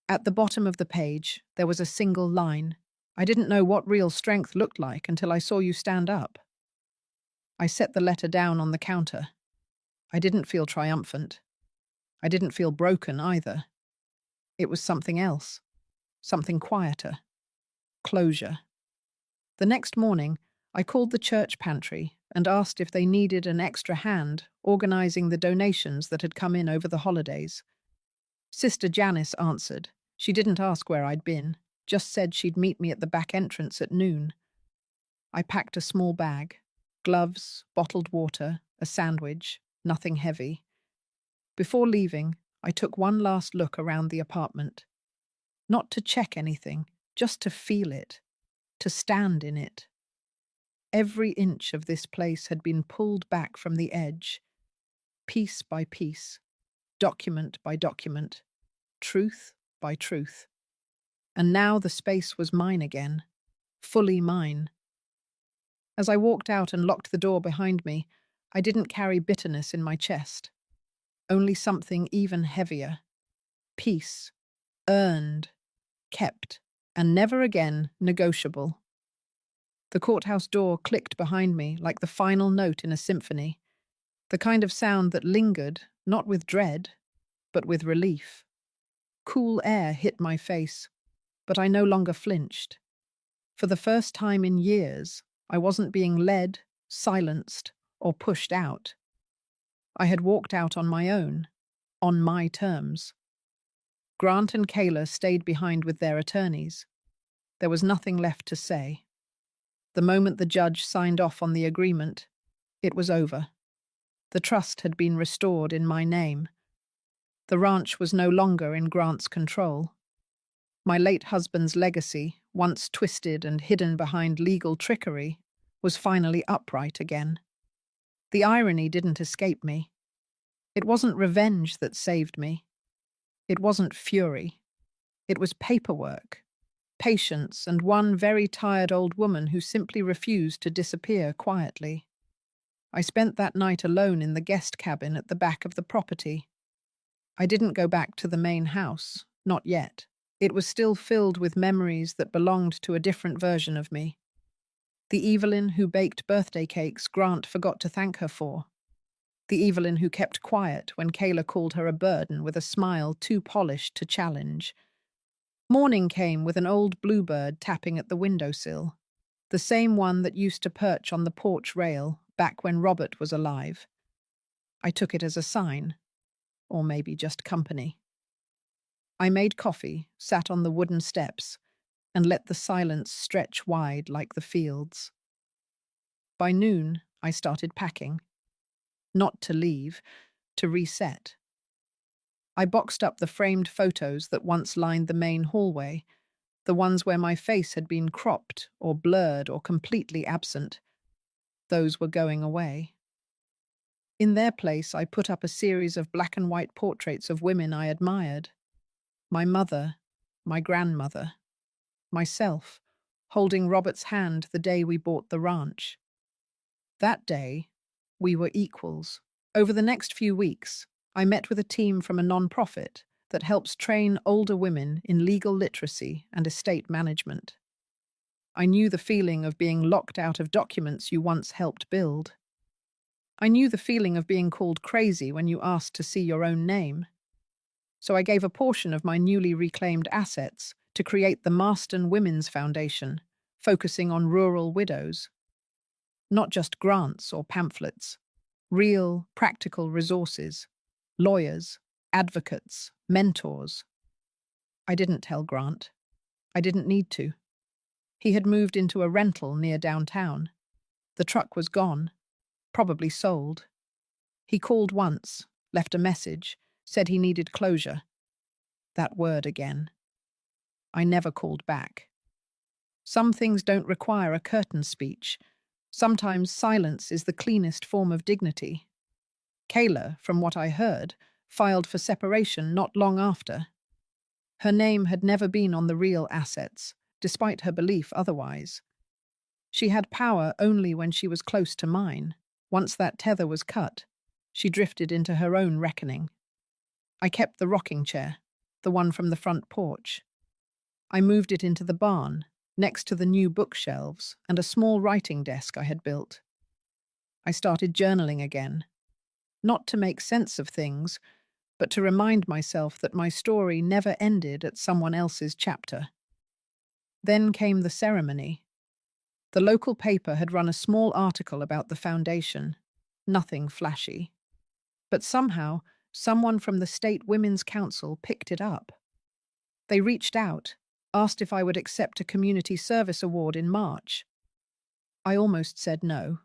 Speaker 1: At the bottom of the page, there was a single line, I didn't know what real strength looked like until I saw you stand up. I set the letter down on the counter. I didn't feel triumphant. I didn't feel broken either. It was something else, something quieter. Closure. The next morning, I called the church pantry and asked if they needed an extra hand organizing the donations that had come in over the holidays. Sister Janice answered. She didn't ask where I'd been, just said she'd meet me at the back entrance at noon. I packed a small bag, gloves, bottled water, a sandwich, nothing heavy. Before leaving, I took one last look around the apartment. Not to check anything, just to feel it, to stand in it. Every inch of this place had been pulled back from the edge, piece by piece, document by document, truth by truth. And now the space was mine again, fully mine. As I walked out and locked the door behind me, I didn't carry bitterness in my chest. Only something even heavier. Peace. Earned. Kept. And never again negotiable. The courthouse door clicked behind me like the final note in a symphony. The kind of sound that lingered, not with dread, but with relief. Cool air hit my face, but I no longer flinched. For the first time in years, I wasn't being led, silenced, or pushed out. I had walked out on my own, on my terms. Grant and Kayla stayed behind with their attorneys. There was nothing left to say. The moment the judge signed off on the agreement, it was over. The trust had been restored in my name. The ranch was no longer in Grant's control. My late husband's legacy, once twisted and hidden behind legal trickery, was finally upright again. The irony didn't escape me. It wasn't revenge that saved me. It wasn't fury. It was paperwork, patience, and one very tired old woman who simply refused to disappear quietly. I spent that night alone in the guest cabin at the back of the property. I didn't go back to the main house, not yet. It was still filled with memories that belonged to a different version of me. The Evelyn who baked birthday cakes Grant forgot to thank her for. The Evelyn who kept quiet when Kayla called her a burden with a smile too polished to challenge. Morning came with an old bluebird tapping at the windowsill, the same one that used to perch on the porch rail back when Robert was alive. I took it as a sign, or maybe just company. I made coffee, sat on the wooden steps, and let the silence stretch wide like the fields. By noon, I started packing. Not to leave, to reset. I boxed up the framed photos that once lined the main hallway, the ones where my face had been cropped or blurred or completely absent. Those were going away. In their place, I put up a series of black and white portraits of women I admired. My mother, my grandmother, myself, holding Robert's hand the day we bought the ranch. That day, we were equals. Over the next few weeks, I met with a team from a nonprofit that helps train older women in legal literacy and estate management. I knew the feeling of being locked out of documents you once helped build. I knew the feeling of being called crazy when you asked to see your own name. So I gave a portion of my newly reclaimed assets to create the Marston Women's Foundation, focusing on rural widows. Not just grants or pamphlets, real, practical resources, lawyers, advocates, mentors. I didn't tell Grant. I didn't need to. He had moved into a rental near downtown. The truck was gone, probably sold. He called once, left a message, said he needed closure. That word again. I never called back. Some things don't require a curtain speech. Sometimes silence is the cleanest form of dignity. Kayla, from what I heard, filed for separation not long after. Her name had never been on the real assets, despite her belief otherwise. She had power only when she was close to mine. Once that tether was cut, she drifted into her own reckoning. I kept the rocking chair, the one from the front porch. I moved it into the barn, next to the new bookshelves and a small writing desk I had built. I started journaling again, not to make sense of things, but to remind myself that my story never ended at someone else's chapter. Then came the ceremony. The local paper had run a small article about the foundation, nothing flashy. But somehow, someone from the State Women's Council picked it up. They reached out, asked if I would accept a community service award in March. I almost said no.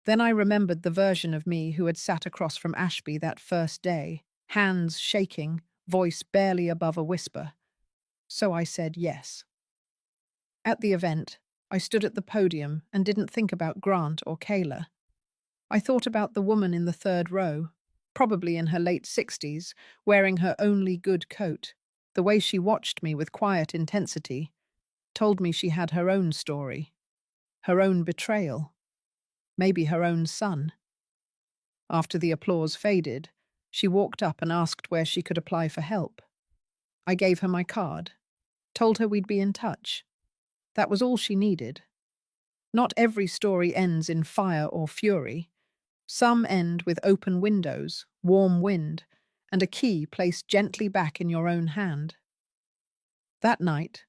Speaker 1: Then I remembered the version of me who had sat across from Ashby that first day, hands shaking, voice barely above a whisper. So I said yes. At the event, I stood at the podium and didn't think about Grant or Kayla. I thought about the woman in the third row, probably in her late 60s, wearing her only good coat. The way she watched me with quiet intensity told me she had her own story, her own betrayal, maybe her own son. After the applause faded, she walked up and asked where she could apply for help. I gave her my card, told her we'd be in touch. That was all she needed. Not every story ends in fire or fury. Some end with open windows, warm wind, and a key placed gently back in your own hand. That night,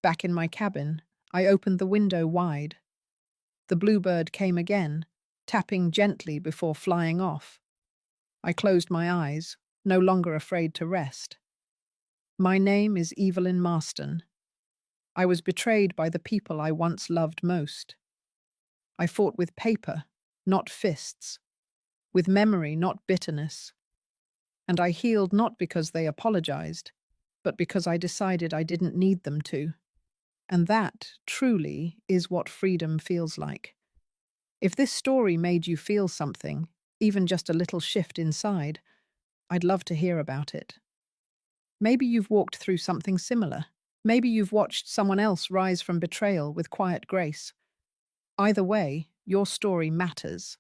Speaker 1: back in my cabin, I opened the window wide. The bluebird came again, tapping gently before flying off. I closed my eyes, no longer afraid to rest. My name is Evelyn Marston. I was betrayed by the people I once loved most. I fought with paper, not fists, with memory, not bitterness. And I healed not because they apologized, but because I decided I didn't need them to. And that, truly, is what freedom feels like. If this story made you feel something, even just a little shift inside, I'd love to hear about it. Maybe you've walked through something similar. Maybe you've watched someone else rise from betrayal with quiet grace. Either way, your story matters.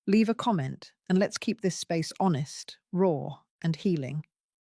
Speaker 1: Leave a comment and let's keep this space honest, raw, and healing.